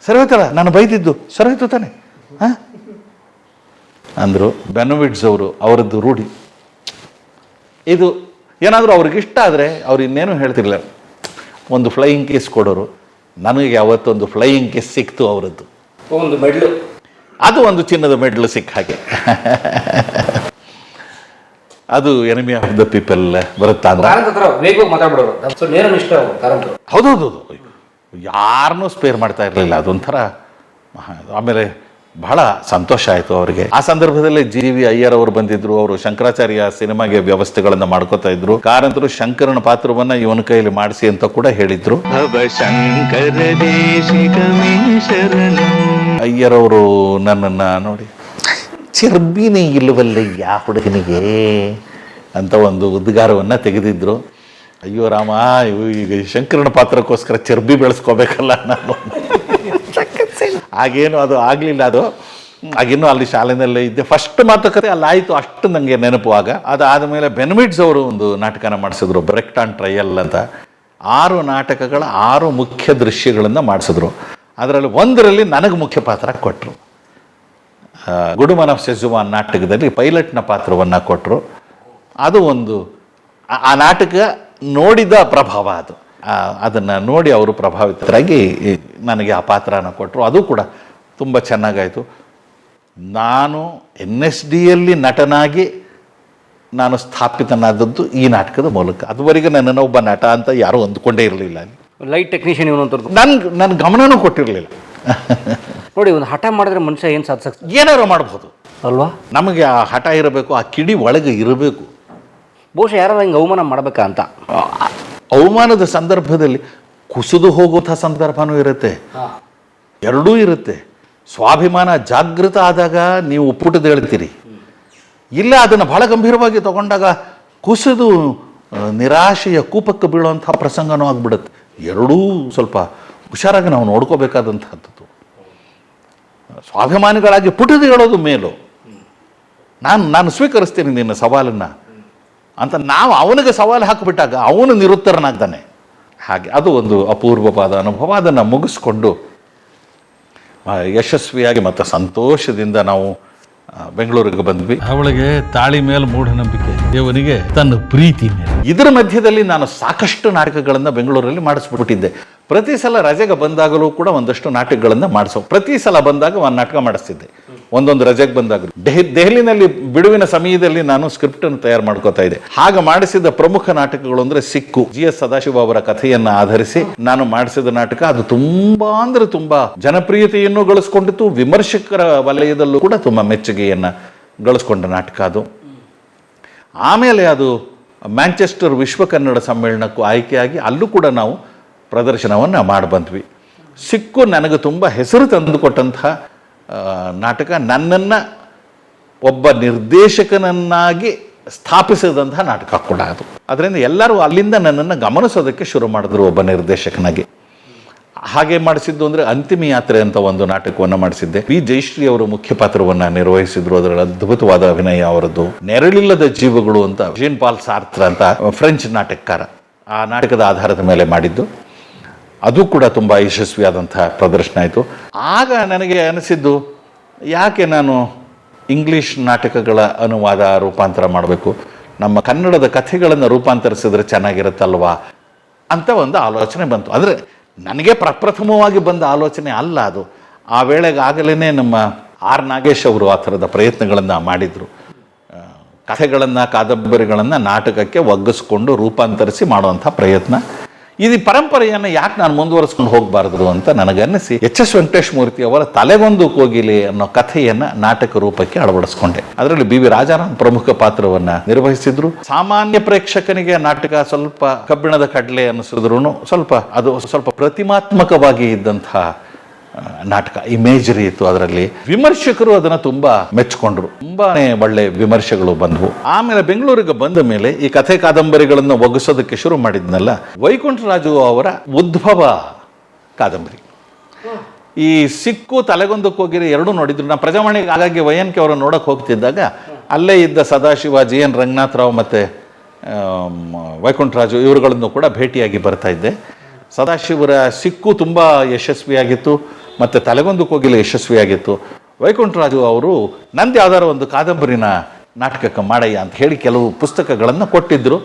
ಸರಿ ಹೋಯ್ತಲ್ಲ, ನಾನು ಬೈದಿದ್ದು ಸರಿ ಹೋಯ್ತು ತಾನೆ ಹಾಂ ಅಂದರು. ಬೆನೋವಿಟ್ಸ್ ಅವರದ್ದು ರೂಢಿ ಇದು. ಏನಾದರೂ ಅವ್ರಿಗಿಷ್ಟ ಆದರೆ ಅವ್ರು ಇನ್ನೇನು ಹೇಳ್ತಿರ್ಲಿಲ್ಲ, ಒಂದು ಫ್ಲೈಯಿಂಗ್ ಕೇಸ್ ಕೊಡೋರು. ನನಗೆ ಯಾವತ್ತೊಂದು ಫ್ಲೈಯಿಂಗ್ ಕೇಸ್ ಸಿಕ್ತು ಅವರದ್ದು, ಒಂದು ಮೆಡ್ಲು, ಅದು ಒಂದು ಚಿನ್ನದ ಮೆಡ್ಲು ಸಿಕ್ಕ ಹಾಗೆ. ಅದು ಎನಿಮಿ ಆಫ್ ದ ಪೀಪಲ್ ಬರುತ್ತಾ ಅಂದ್ರೆ ವೇಗವಾಗಿ ಮಾತಾಡ್ಬಿಡೋರು, ನೇರನಿಷ್ಠ ಕಾರಂತರು. ಹೌದೌದು, ಯಾರನ್ನೂ ಸ್ಪೇರ್ ಮಾಡ್ತಾ ಇರಲಿಲ್ಲ. ಅದೊಂಥರ ಆಮೇಲೆ ಬಹಳ ಸಂತೋಷ ಆಯಿತು ಅವರಿಗೆ. ಆ ಸಂದರ್ಭದಲ್ಲಿ ಜಿ.ವಿ. ಅಯ್ಯರ್ ಅವರು ಬಂದಿದ್ರು. ಅವರು ಶಂಕರಾಚಾರ್ಯ ಸಿನಿಮಾಗೆ ವ್ಯವಸ್ಥೆಗಳನ್ನ ಮಾಡ್ಕೋತಾ ಇದ್ರು. ಕಾರಂತರು ಶಂಕರನ ಪಾತ್ರವನ್ನ ಇವನ ಕೈಯಲ್ಲಿ ಮಾಡಿಸಿ ಅಂತ ಕೂಡ ಹೇಳಿದ್ರು. ಅಯ್ಯರ್ ಅವರು ನನ್ನನ್ನು ನೋಡಿ, ಚರ್ಬಿನೇ ಇಲ್ಲವಲ್ಲ ಯಾ ಹುಡುಗನಿಗೆ ಅಂತ ಒಂದು ಉದ್ಗಾರವನ್ನು ತೆಗೆದಿದ್ರು. ಅಯ್ಯೋ ರಾಮ, ಈಗ ಶಂಕರನ ಪಾತ್ರಕ್ಕೋಸ್ಕರ ಚರ್ಬಿ ಬೆಳೆಸ್ಕೋಬೇಕಲ್ಲ ನಾನು. ಹಾಗೇನು ಅದು ಆಗಲಿಲ್ಲ. ಅದು ಆಗಿನ್ನೂ ಅಲ್ಲಿ ಶಾಲೆಯಲ್ಲೇ ಇದ್ದೆ. ಫಸ್ಟ್ ಮಾತುಕತೆ ಅಲ್ಲಾಯಿತು, ಅಷ್ಟು ನನಗೆ ನೆನಪು. ಅದಾದ ಮೇಲೆ ಬೆನವಿಟ್ಸ್ ಅವರು ಒಂದು ನಾಟಕನ ಮಾಡಿಸಿದ್ರು, ಬ್ರೆಕ್ಟ್ ಆನ್ ಟ್ರಯಲ್ ಅಂತ. 6 ನಾಟಕಗಳ 6 ಮುಖ್ಯ ದೃಶ್ಯಗಳನ್ನು ಮಾಡಿಸಿದ್ರು. ಅದರಲ್ಲಿ ಒಂದರಲ್ಲಿ ನನಗೆ ಮುಖ್ಯ ಪಾತ್ರ ಕೊಟ್ಟರು. ಗುಡುಮನ ಸೆಜುವಾನ್ ನಾಟಕದಲ್ಲಿ ಪೈಲಟ್ನ ಪಾತ್ರವನ್ನು ಕೊಟ್ಟರು. ಅದು ಒಂದು ಆ ನಾಟಕ ನೋಡಿದ ಪ್ರಭಾವ ಅದು. ಅದನ್ನು ನೋಡಿ ಅವರು ಪ್ರಭಾವಿತರಾಗಿ ನನಗೆ ಆ ಪಾತ್ರನ ಕೊಟ್ಟರು. ಅದು ಕೂಡ ತುಂಬ ಚೆನ್ನಾಗಾಯಿತು. ನಾನು NSDಯಲ್ಲಿ ನಟನಾಗಿ ನಾನು ಸ್ಥಾಪಿತನಾದದ್ದು ಈ ನಾಟಕದ ಮೂಲಕ. ಅದುವರೆಗೆ ನನ್ನನ್ನು ಒಬ್ಬ ನಟ ಅಂತ ಯಾರೂ ಅಂದ್ಕೊಂಡೇ ಇರಲಿಲ್ಲ. ಲೈಟ್ ಟೆಕ್ನಿಷಿಯನ್ ಇವನು ಅಂತ ನನ್ನ ಗಮನನೂ ಕೊಟ್ಟಿರಲಿಲ್ಲ. ನೋಡಿ, ಒಂದು ಹಠ ಮಾಡಿದ್ರೆ ಮನುಷ್ಯ ಏನು ಸಾಧಿಸ ಏನಾರು ಮಾಡ್ಬೋದು ಅಲ್ವಾ? ನಮಗೆ ಆ ಹಠ ಇರಬೇಕು, ಆ ಕಿಡಿ ಒಳಗೆ ಇರಬೇಕು. ಬಹುಶಃ ಯಾರು ಹಿಂಗೆ ಅವಮಾನ ಮಾಡಬೇಕಾ ಅಂತ. ಅವಮಾನದ ಸಂದರ್ಭದಲ್ಲಿ ಕುಸಿದು ಹೋಗುವಂಥ ಸಂದರ್ಭನೂ ಇರುತ್ತೆ, ಎರಡೂ ಇರುತ್ತೆ. ಸ್ವಾಭಿಮಾನ ಜಾಗೃತ ಆದಾಗ ನೀವು ಪುಟದ ಹೇಳ್ತೀರಿ, ಇಲ್ಲ ಅದನ್ನು ಬಹಳ ಗಂಭೀರವಾಗಿ ತಗೊಂಡಾಗ ಕುಸಿದು ನಿರಾಶೆಯ ಕೂಪಕ್ಕೆ ಬೀಳುವಂಥ ಪ್ರಸಂಗನೂ ಆಗ್ಬಿಡುತ್ತೆ. ಎರಡೂ ಸ್ವಲ್ಪ ಹುಷಾರಾಗಿ ನಾವು ನೋಡ್ಕೋಬೇಕಾದಂಥದ್ದು. ಸ್ವಾಭಿಮಾನಿಗಳಾಗಿ ಪುಟದ ಹೇಳೋದು ಮೇಲು, ನಾನು ಸ್ವೀಕರಿಸ್ತೀನಿ ನಿನ್ನ ಸವಾಲನ್ನು ಅಂತ ನಾವು ಅವನಿಗೆ ಸವಾಲು ಹಾಕಿಬಿಟ್ಟಾಗ ಅವನು ನಿರುತ್ತರನಾಗ್ತಾನೆ. ಹಾಗೆ ಅದು ಒಂದು ಅಪೂರ್ವವಾದ ಅನುಭವ. ಅದನ್ನು ಮುಗಿಸ್ಕೊಂಡು ಯಶಸ್ವಿಯಾಗಿ ಮತ್ತು ಸಂತೋಷದಿಂದ ನಾವು ಬೆಂಗಳೂರಿಗೆ ಬಂದ್ವಿ. ಅವಳಿಗೆ ತಾಳಿ ಮೇಲೆ ಮೂಢನಂಬಿಕೆ, ಇವನಿಗೆ ತನ್ನ ಪ್ರೀತಿ ಮೇಲೆ. ಇದರ ಮಧ್ಯದಲ್ಲಿ ನಾನು ಸಾಕಷ್ಟು ನಾಟಕಗಳನ್ನು ಬೆಂಗಳೂರಲ್ಲಿ ಮಾಡಿಸ್ಬಿಟ್ಟಿದ್ದೆ. ಪ್ರತಿ ಸಲ ರಜೆಗೆ ಬಂದಾಗಲೂ ಕೂಡ ಒಂದಷ್ಟು ನಾಟಕಗಳನ್ನು ಮಾಡಿಸೋ, ಪ್ರತಿ ಸಲ ಬಂದಾಗ ಒಂದು ನಾಟಕ ಮಾಡಿಸ್ತಿದ್ದೆ. ಒಂದೊಂದು ರಜೆಗೆ ಬಂದಾಗ ದೆಹಲಿನಲ್ಲಿ ಬಿಡುವಿನ ಸಮಯದಲ್ಲಿ ನಾನು ಸ್ಕ್ರಿಪ್ಟ್ ಅನ್ನು ತಯಾರು ಮಾಡ್ಕೋತಾ ಇದ್ದೆ. ಹಾಗೆ ಮಾಡಿಸಿದ ಪ್ರಮುಖ ನಾಟಕಗಳು ಅಂದ್ರೆ ಸಿಕ್ಕು, GS ಸದಾಶಿವ ಅವರ ಕಥೆಯನ್ನ ಆಧರಿಸಿ ನಾನು ಮಾಡಿಸಿದ ನಾಟಕ. ಅದು ತುಂಬಾ ಅಂದ್ರೆ ತುಂಬಾ ಜನಪ್ರಿಯತೆಯನ್ನು ಗಳಿಸ್ಕೊಂಡಿತ್ತು, ವಿಮರ್ಶಕರ ವಲಯದಲ್ಲೂ ಕೂಡ ತುಂಬಾ ಮೆಚ್ಚುಗೆಯನ್ನ ಗಳಿಸ್ಕೊಂಡ ನಾಟಕ ಅದು. ಆಮೇಲೆ ಅದು ಮ್ಯಾಂಚೆಸ್ಟರ್ ವಿಶ್ವ ಕನ್ನಡ ಸಮ್ಮೇಳನಕ್ಕೂ ಆಯ್ಕೆಯಾಗಿ ಅಲ್ಲೂ ಕೂಡ ನಾವು ಪ್ರದರ್ಶನವನ್ನು ಮಾಡಿ ಬಂದ್ವಿ. ಸಿಕ್ಕು ನನಗೆ ತುಂಬ ಹೆಸರು ತಂದುಕೊಟ್ಟಂತಹ ನಾಟಕ, ನನ್ನನ್ನು ಒಬ್ಬ ನಿರ್ದೇಶಕನನ್ನಾಗಿ ಸ್ಥಾಪಿಸಿದಂತಹ ನಾಟಕ ಕೂಡ ಅದು. ಅದರಿಂದ ಎಲ್ಲರೂ ಅಲ್ಲಿಂದ ನನ್ನನ್ನು ಗಮನಿಸೋದಕ್ಕೆ ಶುರು ಮಾಡಿದ್ರು ಒಬ್ಬ ನಿರ್ದೇಶಕನಾಗಿ. ಹಾಗೆ ಮಾಡಿಸಿದ್ದು ಅಂದರೆ ಅಂತಿಮ ಯಾತ್ರೆ ಅಂತ ಒಂದು ನಾಟಕವನ್ನು ಮಾಡಿಸಿದ್ದೆ. ವಿ ಜಯಶ್ರೀ ಅವರು ಮುಖ್ಯ ಪಾತ್ರವನ್ನು ನಿರ್ವಹಿಸಿದ್ರು. ಅದರಲ್ಲಿ ಅದ್ಭುತವಾದ ಅಭಿನಯ ಅವರದ್ದು. ನೆರಳಿಲ್ಲದ ಜೀವಗಳು ಅಂತ ಜೀನ್ ಪಾಲ್ ಸಾರ್ತ್ರ ಅಂತ ಫ್ರೆಂಚ್ ನಾಟಕಕಾರ, ಆ ನಾಟಕದ ಆಧಾರದ ಮೇಲೆ ಮಾಡಿದ್ದು. ಅದು ಕೂಡ ತುಂಬ ಯಶಸ್ವಿಯಾದಂತಹ ಪ್ರದರ್ಶನ ಆಯಿತು. ಆಗ ನನಗೆ ಅನಿಸಿದ್ದು, ಯಾಕೆ ನಾನು ಇಂಗ್ಲೀಷ್ ನಾಟಕಗಳ ಅನುವಾದ ರೂಪಾಂತರ ಮಾಡಬೇಕು, ನಮ್ಮ ಕನ್ನಡದ ಕಥೆಗಳನ್ನು ರೂಪಾಂತರಿಸಿದ್ರೆ ಚೆನ್ನಾಗಿರುತ್ತಲ್ವಾ ಅಂತ ಒಂದು ಆಲೋಚನೆ ಬಂತು. ಅಂದರೆ ನನಗೆ ಪ್ರಪ್ರಥಮವಾಗಿ ಬಂದ ಆಲೋಚನೆ ಅಲ್ಲ ಅದು. ಆ ವೇಳೆಗಾಗಲೇ ನಮ್ಮ ಆರ್ ನಾಗೇಶ್ ಅವರು ಆ ಥರದ ಪ್ರಯತ್ನಗಳನ್ನು ಮಾಡಿದರು. ಕಥೆಗಳನ್ನು, ಕಾದಂಬರಿಗಳನ್ನು ನಾಟಕಕ್ಕೆ ಒಗ್ಗಿಸ್ಕೊಂಡು ರೂಪಾಂತರಿಸಿ ಮಾಡುವಂಥ ಪ್ರಯತ್ನ. ಇದು ಪರಂಪರೆಯನ್ನು ಯಾಕೆ ನಾನು ಮುಂದುವರಿಸ್ಕೊಂಡು ಹೋಗಬಾರ್ದು ಅಂತ ನನಗನ್ನಿಸಿ HS ವೆಂಕಟೇಶಮೂರ್ತಿ ಅವರ ತಲೆಗೊಂದು ಕೋಗಿಲೆ ಅನ್ನೋ ಕಥೆಯನ್ನು ನಾಟಕ ರೂಪಕ್ಕೆ ಅಳವಡಿಸ್ಕೊಂಡೆ. ಅದರಲ್ಲಿ BV ರಾಜಾರಾಮ್ ಪ್ರಮುಖ ಪಾತ್ರವನ್ನು ನಿರ್ವಹಿಸಿದ್ರು. ಸಾಮಾನ್ಯ ಪ್ರೇಕ್ಷಕನಿಗೆ ನಾಟಕ ಸ್ವಲ್ಪ ಕಬ್ಬಿಣದ ಕಡಲೆ ಅನ್ನಿಸಿದ್ರು ಸ್ವಲ್ಪ ಪ್ರತಿಮಾತ್ಮಕವಾಗಿ ಇದ್ದಂತಹ ನಾಟಕ, ಇಮೇಜರಿ ಇತ್ತು ಅದರಲ್ಲಿ. ವಿಮರ್ಶಕರು ಅದನ್ನು ತುಂಬಾ ಮೆಚ್ಚಿಕೊಂಡ್ರು, ತುಂಬಾನೇ ಒಳ್ಳೆ ವಿಮರ್ಶೆಗಳು ಬಂದವು. ಆಮೇಲೆ ಬೆಂಗಳೂರಿಗೆ ಬಂದ ಮೇಲೆ ಈ ಕಥೆ ಕಾದಂಬರಿಗಳನ್ನು ಒಗ್ಗಿಸೋದಕ್ಕೆ ಶುರು ಮಾಡಿದ್ನಲ್ಲ, ವೈಕುಂಠರಾಜು ಅವರ ಉದ್ಭವ ಕಾದಂಬರಿ, ಈ ಸಿಕ್ಕು, ತಲೆಗೊಂದು ಕೋಗಿಲೆ ಎರಡೂ ನೋಡಿದ್ರು. ನಾನು ಪ್ರಜಾವಾಣಿಗೆ ಆಗಾಗ್ಗೆ ವಯನ್ಕೆ ಅವರನ್ನು ನೋಡಕ್ಕೆ ಹೋಗ್ತಿದ್ದಾಗ ಅಲ್ಲೇ ಇದ್ದ ಸದಾಶಿವ, GN ರಂಗನಾಥರಾವ್ ಮತ್ತು ವೈಕುಂಠರಾಜು ಇವರುಗಳನ್ನು ಕೂಡ ಭೇಟಿಯಾಗಿ ಬರ್ತಾ ಇದ್ದೆ. ಸದಾಶಿವರ ಸಿಕ್ಕು ತುಂಬ ಯಶಸ್ವಿಯಾಗಿತ್ತು ಮತ್ತು ತಲೆಗೊಂದು ಕೋಗಿಲೆ ಯಶಸ್ವಿಯಾಗಿತ್ತು. ವೈಕುಂಠರಾಜು ಅವರು ನಂದು ಯಾವ್ದಾರು ಒಂದು ಕಾದಂಬರಿನ ನಾಟಕಕ್ಕೆ ಮಾಡಯ್ಯ ಅಂತ ಹೇಳಿ ಕೆಲವು ಪುಸ್ತಕಗಳನ್ನು ಕೊಟ್ಟಿದ್ದರು.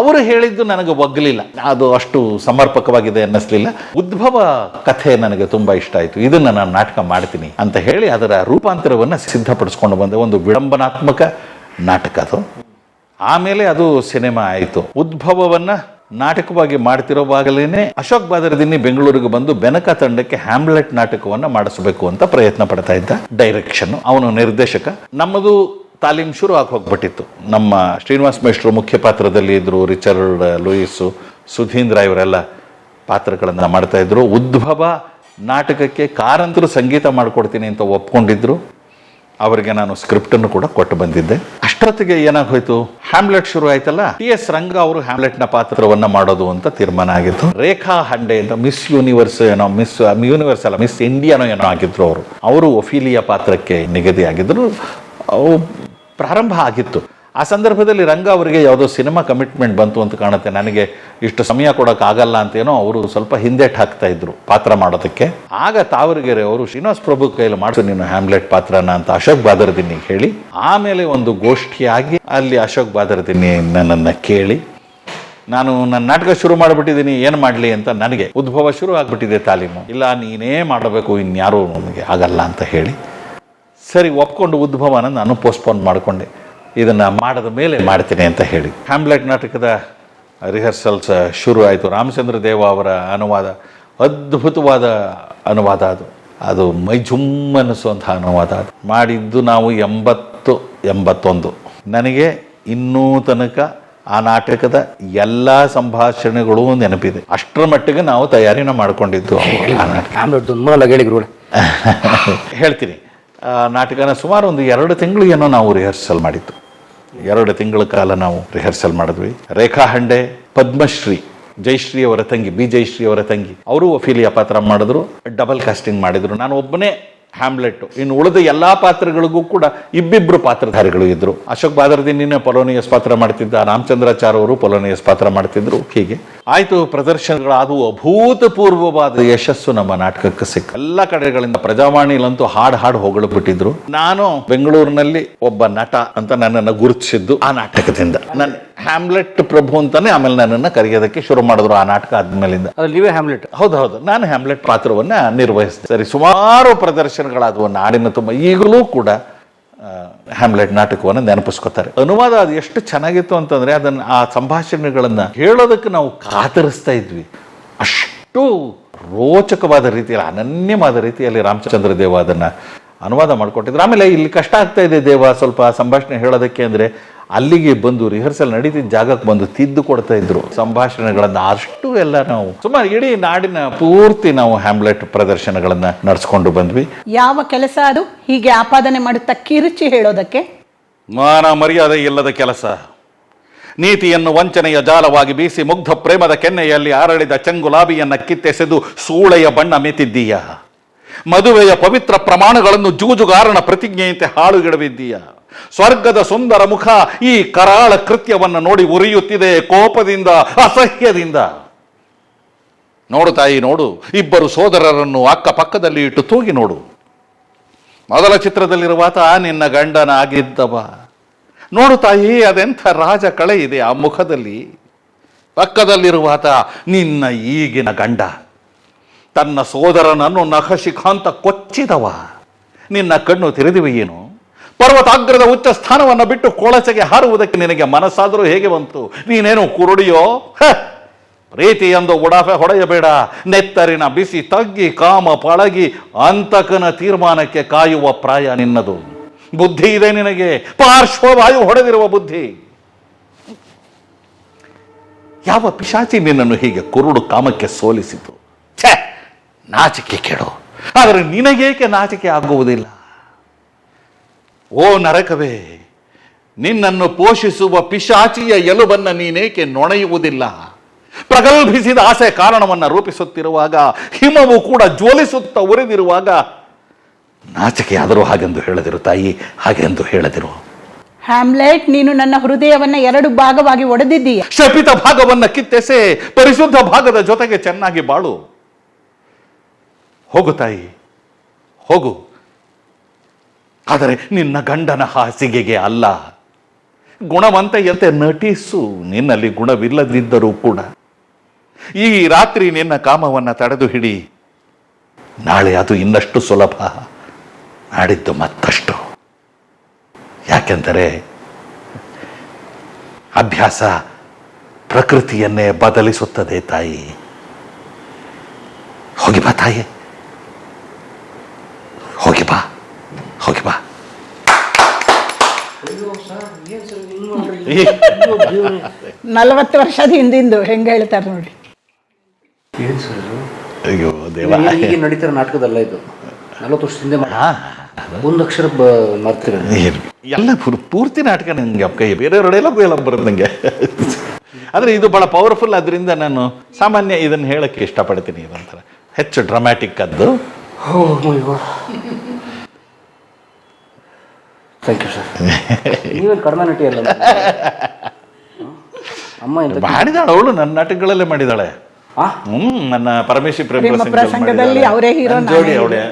ಅವರು ಹೇಳಿದ್ದು ನನಗೆ ಒಗ್ಗಲಿಲ್ಲ, ಅದು ಅಷ್ಟು ಸಮರ್ಪಕವಾಗಿದೆ ಅನ್ನಿಸ್ಲಿಲ್ಲ. ಉದ್ಭವ ಕಥೆ ನನಗೆ ತುಂಬ ಇಷ್ಟ ಆಯಿತು, ಇದನ್ನು ನಾನು ನಾಟಕ ಮಾಡ್ತೀನಿ ಅಂತ ಹೇಳಿ ಅದರ ರೂಪಾಂತರವನ್ನು ಸಿದ್ಧಪಡಿಸ್ಕೊಂಡು ಬಂದೆ. ಒಂದು ವಿಡಂಬನಾತ್ಮಕ ನಾಟಕ ಅದು. ಆಮೇಲೆ ಅದು ಸಿನಿಮಾ ಆಯಿತು. ಉದ್ಭವವನ್ನು ನಾಟಕವಾಗಿ ಮಾಡ್ತಿರೋವಾಗಲೇ ಅಶೋಕ್ ಬಾದರದಿನ್ನಿ ಬೆಂಗಳೂರಿಗೆ ಬಂದು ಬೆನಕ ತಂಡಕ್ಕೆ ಹ್ಯಾಮ್ಲೆಟ್ ನಾಟಕವನ್ನು ಮಾಡಿಸಬೇಕು ಅಂತ ಪ್ರಯತ್ನ ಪಡ್ತಾ ಇದ್ದ. ಡೈರೆಕ್ಷನ್, ಅವನು ನಿರ್ದೇಶಕ. ನಮ್ಮದು ತಾಲೀಮ್ ಶುರು ಆಗಿ ಹೋಗ್ಬಿಟ್ಟಿತ್ತು. ನಮ್ಮ ಶ್ರೀನಿವಾಸ್ ಮೇಷ್ಟ್ರು ಮುಖ್ಯ ಪಾತ್ರದಲ್ಲಿ ಇದ್ರು, ರಿಚರ್ಡ್ ಲೂಯಿಸು, ಸುಧೀಂದ್ರ ಇವರೆಲ್ಲ ಪಾತ್ರಗಳನ್ನು ಮಾಡ್ತಾ ಇದ್ರು. ಉದ್ಭವ ನಾಟಕಕ್ಕೆ ಕಾರಂತರು ಸಂಗೀತ ಮಾಡಿಕೊಡ್ತೀನಿ ಅಂತ ಒಪ್ಕೊಂಡಿದ್ರು. ಅವರಿಗೆ ನಾನು ಸ್ಕ್ರಿಪ್ಟನ್ನು ಕೂಡ ಕೊಟ್ಟು ಬಂದಿದ್ದೆ. ಅಷ್ಟೊತ್ತಿಗೆ ಏನಾಗೋಯ್ತು, ಹ್ಯಾಮ್ಲೆಟ್ ಶುರು ಆಯ್ತಲ್ಲ. TS ರಂಗ ಅವರು ಹ್ಯಾಮ್ಲೆಟ್ನ ಪಾತ್ರವನ್ನು ಮಾಡೋದು ಅಂತ ತೀರ್ಮಾನ ಆಗಿತ್ತು. ರೇಖಾ ಹಂಡೆ ಅಂತ ಮಿಸ್ ಯೂನಿವರ್ಸ್ ಏನೋ, ಮಿಸ್ ಇಂಡಿಯಾನೋ ಏನೋ ಆಗಿದ್ರು. ಅವರು ಒಫೀಲಿಯಾ ಪಾತ್ರಕ್ಕೆ ನಿಗದಿ ಆಗಿದ್ರು. ಪ್ರಾರಂಭ ಆಗಿತ್ತು. ಆ ಸಂದರ್ಭದಲ್ಲಿ ರಂಗ ಅವರಿಗೆ ಯಾವುದೋ ಸಿನಿಮಾ ಕಮಿಟ್ಮೆಂಟ್ ಬಂತು ಅಂತ ಕಾಣುತ್ತೆ. ನನಗೆ ಇಷ್ಟು ಸಮಯ ಕೊಡೋಕ್ಕಾಗಲ್ಲ ಅಂತೇನೋ ಅವರು ಸ್ವಲ್ಪ ಹಿಂದೆಟ್ಟು ಹಾಕ್ತಾ ಇದ್ರು ಪಾತ್ರ ಮಾಡೋದಕ್ಕೆ. ಆಗ ತಾವರಿಗೆರೆ ಅವರು ಶ್ರೀನಿವಾಸ್ ಪ್ರಭು ಕೈಯಲ್ಲಿ ಮಾಡಿಸು ನೀನು ಹ್ಯಾಮ್ಲೆಟ್ ಪಾತ್ರನ ಅಂತ ಅಶೋಕ್ ಬಾದರದಿನ್ನಿಗೆ ಹೇಳಿ, ಆಮೇಲೆ ಒಂದು ಗೋಷ್ಠಿಯಾಗಿ ಅಲ್ಲಿ ಅಶೋಕ್ ಬಾದರದಿನ್ನಿ ನನ್ನನ್ನು ಕೇಳಿ, ನಾನು ನನ್ನ ನಾಟಕ ಶುರು ಮಾಡಿಬಿಟ್ಟಿದ್ದೀನಿ, ಏನು ಮಾಡಲಿ ಅಂತ. ನನಗೆ ಉದ್ಭವ ಶುರು ಆಗಿಬಿಟ್ಟಿದೆ ತಾಲೀಮು. ಇಲ್ಲ, ನೀನೇ ಮಾಡಬೇಕು, ಇನ್ಯಾರೂ ನಮಗೆ ಆಗಲ್ಲ ಅಂತ ಹೇಳಿ ಸರಿ ಒಪ್ಕೊಂಡು ಉದ್ಭವನ ನಾನು ಪೋಸ್ಟ್ಪೋನ್ ಮಾಡಿಕೊಂಡೆ. ಇದನ್ನು ಮಾಡಿದ ಮೇಲೆ ಮಾಡ್ತೀನಿ ಅಂತ ಹೇಳಿ ಹ್ಯಾಮ್ಲೆಟ್ ನಾಟಕದ ರಿಹರ್ಸಲ್ಸ್ ಶುರು ಆಯಿತು. ರಾಮಚಂದ್ರ ದೇವ ಅವರ ಅನುವಾದ, ಅದ್ಭುತವಾದ ಅನುವಾದ ಅದು ಮೈ ಜುಮ್ ಅನ್ನಿಸುವಂಥ ಅನುವಾದ. ಅದು ಮಾಡಿದ್ದು ನಾವು 80-81. ನನಗೆ ಇನ್ನೂ ತನಕ ಆ ನಾಟಕದ ಎಲ್ಲ ಸಂಭಾಷಣೆಗಳು ನೆನಪಿದೆ. ಅಷ್ಟರ ಮಟ್ಟಿಗೆ ನಾವು ತಯಾರಿನ ಮಾಡ್ಕೊಂಡಿದ್ದು ಆ ನಾಟಕ. ಹೇಳ್ತೀನಿ, ಆ ನಾಟಕನ ಸುಮಾರು ಒಂದು 2 ತಿಂಗಳು ಏನೋ ನಾವು ರಿಹರ್ಸಲ್ ಮಾಡಿದ್ದು. 2 ತಿಂಗಳ ಕಾಲ ನಾವು ರಿಹರ್ಸಲ್ ಮಾಡಿದ್ವಿ. ರೇಖಾ ಹಂಡೆ, ಪದ್ಮಶ್ರೀ, ಜಯಶ್ರೀ ಅವರ ತಂಗಿ, ಬಿ ಜಯಶ್ರೀ ಅವರ ತಂಗಿ, ಅವರು ಒಫೀಲಿಯಾ ಪಾತ್ರ ಮಾಡಿದ್ರು. ಡಬಲ್ ಕಾಸ್ಟಿಂಗ್ ಮಾಡಿದ್ರು. ನಾನು ಒಬ್ಬನೇ ಹ್ಯಾಮ್ಲೆಟ್. ಇನ್ನು ಉಳಿದ ಎಲ್ಲಾ ಪಾತ್ರಗಳಿಗೂ ಕೂಡ ಇಬ್ಬಿಬ್ರು ಪಾತ್ರಧಾರಿಗಳು ಇದ್ರು. ಅಶೋಕ್ ಬಾದರದಿನ್ನಿನೇ ಪೊಲೋನಿಯಸ್ ಪಾತ್ರ ಮಾಡ್ತಿದ್ದ, ರಾಮಚಂದ್ರಾಚಾರ್ ಅವರು ಪೊಲೋನಿಯಸ್ ಪಾತ್ರ ಮಾಡ್ತಿದ್ರು. ಹೀಗೆ ಆಯ್ತು. ಪ್ರದರ್ಶನಗಳಾದವು. ಅಭೂತಪೂರ್ವವಾದ ಯಶಸ್ಸು ನಮ್ಮ ನಾಟಕಕ್ಕೆ ಸಿಕ್ಕ. ಎಲ್ಲ ಕಡೆಗಳಿಂದ ಪ್ರಜಾವಾಣಿಲಂತೂ ಹಾಡು ಹೊಗಳ್ಬಿಟ್ಟಿದ್ರು. ನಾನು ಬೆಂಗಳೂರಿನಲ್ಲಿ ಒಬ್ಬ ನಟ ಅಂತ ನನ್ನನ್ನು ಗುರುತಿಸಿದ್ದು ಆ ನಾಟಕದಿಂದ. ನನ್ನ ಹ್ಯಾಮ್ಲೆಟ್ ಪ್ರಭು ಅಂತಾನೆ ಆಮೇಲೆ ನನ್ನನ್ನು ಕರೆಯೋದಕ್ಕೆ ಶುರು ಮಾಡಿದ್ರು ಆ ನಾಟಕ ಆದ್ಮೇಲಿಂದ. ಅದ್ರಲ್ಲಿ ನೀವೇ ಹ್ಯಾಮ್ಲೆಟ್. ಹೌದು, ನಾನು ಹ್ಯಾಮ್ಲೆಟ್ ಪಾತ್ರವನ್ನ ನಿರ್ವಹಿಸಿದೆ. ಸರಿ, ಸುಮಾರು ಪ್ರದರ್ಶನಗಳಾದವು ನಾಡಿನ ತುಂಬ. ಈಗಲೂ ಕೂಡ ಹ್ಯಾಮ್ಲೆಟ್ ನಾಟಕವನ್ನು ನೆನಪಿಸ್ಕೋತಾರೆ. ಅನುವಾದ ಅದು ಎಷ್ಟು ಚೆನ್ನಾಗಿತ್ತು ಅಂತಂದ್ರೆ ಅದನ್ನ ಆ ಸಂಭಾಷಣೆಗಳನ್ನ ಹೇಳೋದಕ್ಕೆ ನಾವು ಕಾತರಿಸ್ತಾ ಇದ್ವಿ. ಅಷ್ಟು ರೋಚಕವಾದ ರೀತಿಯಲ್ಲಿ, ಅನನ್ಯವಾದ ರೀತಿಯಲ್ಲಿ ರಾಮಚಂದ್ರ ದೇವ ಅದನ್ನ ಅನುವಾದ ಮಾಡಿಕೊಟ್ಟಿದ್ರು. ಆಮೇಲೆ ಇಲ್ಲಿ ಕಷ್ಟ ಆಗ್ತಾ ಇದೆ ದೇವ ಸ್ವಲ್ಪ ಸಂಭಾಷಣೆ ಹೇಳೋದಕ್ಕೆ ಅಂದ್ರೆ ಅಲ್ಲಿಗೆ ಬಂದು ರಿಹರ್ಸಲ್ ನಡೀತಿದ್ದ ಜಾಗಕ್ಕೆ ಬಂದು ತಿದ್ದು ಕೊಡ್ತಾ ಇದ್ರು ಸಂಭಾಷಣೆಗಳನ್ನ. ಅಷ್ಟು ಎಲ್ಲ ನಾವು ಸುಮಾರು ಇಡೀ ನಾಡಿನ ಪೂರ್ತಿ ನಾವು ಹ್ಯಾಮ್ಲೆಟ್ ಪ್ರದರ್ಶನಗಳನ್ನ ನಡೆಸ್ಕೊಂಡು ಬಂದ್ವಿ. ಯಾವ ಕೆಲಸ ಅದು ಹೀಗೆ ಆಪಾದನೆ ಮಾಡುತ್ತಾ ಕಿರುಚಿ ಹೇಳೋದಕ್ಕೆ? ಮಾನ ಮರ್ಯಾದೆ ಇಲ್ಲದ ಕೆಲಸ. ನೀತಿಯನ್ನು ವಂಚನೆಯ ಜಾಲವಾಗಿ ಬೀಸಿ ಮುಗ್ಧ ಪ್ರೇಮದ ಕೆನ್ನೆಯಲ್ಲಿ ಆರಳಿದ ಚೆಂಗುಲಾಬಿಯನ್ನ ಕಿತ್ತೆಸೆದು ಸೂಳೆಯ ಬಣ್ಣ ಮೆತ್ತಿದ್ದೀಯ. ಮದುವೆಯ ಪವಿತ್ರ ಪ್ರಮಾಣಗಳನ್ನು ಜೂಜುಗಾರನ ಪ್ರತಿಜ್ಞೆಯಂತೆ ಹಾಳುಗೆಡವಿದ್ದೀಯ. ಸ್ವರ್ಗದ ಸುಂದರ ಮುಖ ಈ ಕರಾಳ ಕೃತ್ಯವನ್ನು ನೋಡಿ ಉರಿಯುತ್ತಿದೆ ಕೋಪದಿಂದ, ಅಸಹ್ಯದಿಂದ. ನೋಡು ತಾಯಿ, ನೋಡು, ಇಬ್ಬರು ಸೋದರರನ್ನು ಅಕ್ಕಪಕ್ಕದಲ್ಲಿ ಇಟ್ಟು ತೂಗಿ ನೋಡು. ಮೊದಲ ಚಿತ್ರದಲ್ಲಿರುವಾತ ನಿನ್ನ ಗಂಡನಾಗಿದ್ದವ. ನೋಡು ತಾಯಿ, ಅದೆಂಥ ರಾಜ ಕಳೆ ಇದೆ ಆ ಮುಖದಲ್ಲಿ. ಪಕ್ಕದಲ್ಲಿರುವಾತ ನಿನ್ನ ಈಗಿನ ಗಂಡ, ತನ್ನ ಸೋದರನನ್ನು ನಖಶಿಖಾಂತ ಕೊಚ್ಚಿದವ. ನಿನ್ನ ಕಣ್ಣು ತೆರೆದಿವೆಯೇನು? ಪರ್ವತಾಗ್ರದ ಉಚ್ಚ ಸ್ಥಾನವನ್ನು ಬಿಟ್ಟು ಕೊಳಚೆಗೆ ಹಾರುವುದಕ್ಕೆ ನಿನಗೆ ಮನಸ್ಸಾದರೂ ಹೇಗೆ ಬಂತು? ನೀನೇನು ಕುರುಡಿಯೋ? ಪ್ರೀತಿ ಎಂದು ಉಡಾಫೆ ಹೊಡೆಯಬೇಡ. ನೆತ್ತರಿನ ಬಿಸಿ ತಗ್ಗಿ ಕಾಮ ಪಳಗಿ ಅಂತಕನ ತೀರ್ಮಾನಕ್ಕೆ ಕಾಯುವ ಪ್ರಾಯ ನಿನ್ನದು. ಬುದ್ಧಿ ಇದೆ ನಿನಗೆ, ಪಾರ್ಶ್ವವಾಯು ಹೊಡೆದಿರುವ ಬುದ್ಧಿ. ಯಾವ ಪಿಶಾಚಿ ನಿನ್ನನ್ನು ಹೀಗೆ ಕುರುಡು ಕಾಮಕ್ಕೆ ಸೋಲಿಸಿತು? ಛೇ, ನಾಚಿಕೆ ಕೆಡು. ಆದರೆ ನಿನಗೇಕೆ ನಾಚಿಕೆ ಆಗುವುದಿಲ್ಲ? ಓ ನರಕವೇ, ನಿನ್ನನ್ನು ಪೋಷಿಸುವ ಪಿಶಾಚಿಯ ಎಲುಬನ್ನ ನೀನೇಕೆ ನೊಣೆಯುವುದಿಲ್ಲ? ಪ್ರಗಲ್ಭಿಸಿದ ಆಸೆ ಕಾರಣವನ್ನು ರೂಪಿಸುತ್ತಿರುವಾಗ, ಹಿಮವು ಕೂಡ ಜ್ವಲಿಸುತ್ತಾ ಉರಿದಿರುವಾಗ ನಾಚಿಕೆ ಆದರೂ ಹಾಗೆಂದು ಹೇಳದಿರು ತಾಯಿ, ಹಾಗೆಂದು ಹೇಳದಿರು. ಹ್ಯಾಮ್ಲೆಟ್, ನೀನು ನನ್ನ ಹೃದಯವನ್ನ 2 ಭಾಗವಾಗಿ ಒಡೆದಿದ್ದೀಯ. ಶಪಿತ ಭಾಗವನ್ನ ಕಿತ್ತೆಸೆ, ಪರಿಶುದ್ಧ ಭಾಗದ ಜೊತೆಗೆ ಚೆನ್ನಾಗಿ ಬಾಳು. ಹೋಗು ತಾಯಿ, ಹೋಗು. ಆದರೆ ನಿನ್ನ ಗಂಡನ ಹಾಸಿಗೆಗೆ ಅಲ್ಲ. ಗುಣವಂತೆಯಂತೆ ನಟಿಸು. ನಿನ್ನಲ್ಲಿ ಗುಣವಿಲ್ಲದಿದ್ದರೂ ಕೂಡ ಈ ರಾತ್ರಿ ನಿನ್ನ ಕಾಮವನ್ನು ತಡೆದು ಹಿಡಿ. ನಾಳೆ ಅದು ಇನ್ನಷ್ಟು ಸುಲಭ, ನಾಡಿದ್ದು ಮತ್ತಷ್ಟು. ಯಾಕೆಂದರೆ ಅಭ್ಯಾಸ ಪ್ರಕೃತಿಯನ್ನೇ ಬದಲಿಸುತ್ತದೆ ತಾಯಿ. ಹೋಗಿ ಬಾ ತಾಯಿ, ಹೋಗಿ ಬಾ, ಹೋಗಿ ಬಾ. 40 ವರ್ಷದ ಹಿಂದಿಂದು ಹೆಂಗ ಹೇಳ್ತಾರೆ ನೋಡಿ. ಅಯ್ಯೋ ದೇವ, ಈಗ ನಡೀತಿರೋ ನಾಟಕದಲ್ಲ ಇದು. 40 ವರ್ಷದಿಂದ ಒಂದು ಅಕ್ಷರ ಮರ್ತಿರ ಎಲ್ಲ ಪೂರ್ತಿ ನಾಟಕ ನನಗೆ ಕೈ ಬೇರೆಯವರೆಲ್ಲ ಬರೋದು ನನಗೆ. ಆದರೆ ಇದು ಬಹಳ ಪವರ್ಫುಲ್. ಅದರಿಂದ ನಾನು ಸಾಮಾನ್ಯ ಇದನ್ನು ಹೇಳಕ್ಕೆ ಇಷ್ಟಪಡ್ತೀನಿ. ಇದೊಂಥರ ಹೆಚ್ಚು ಡ್ರಾಮ್ಯಾಟಿಕ್ ಅದ್ದು. Thank you sir. ನೀವೇನು ಕಡಿಮೆ ನಟಿ ಅಲ್ಲ. ಅಮ್ಮ ಮಾಡಿದಾಳೆ ಅವಳು, ನನ್ನ ನಾಟಕಗಳಲ್ಲೇ ಮಾಡಿದಾಳೆ. ನನ್ನ ಪರಮೇಶಿ ಪ್ರೇಮ ಪ್ರಸಂಗದಲ್ಲಿ ಅವರೇ ಹೀರೋ, ಜೋಡಿ ಅವಳೇ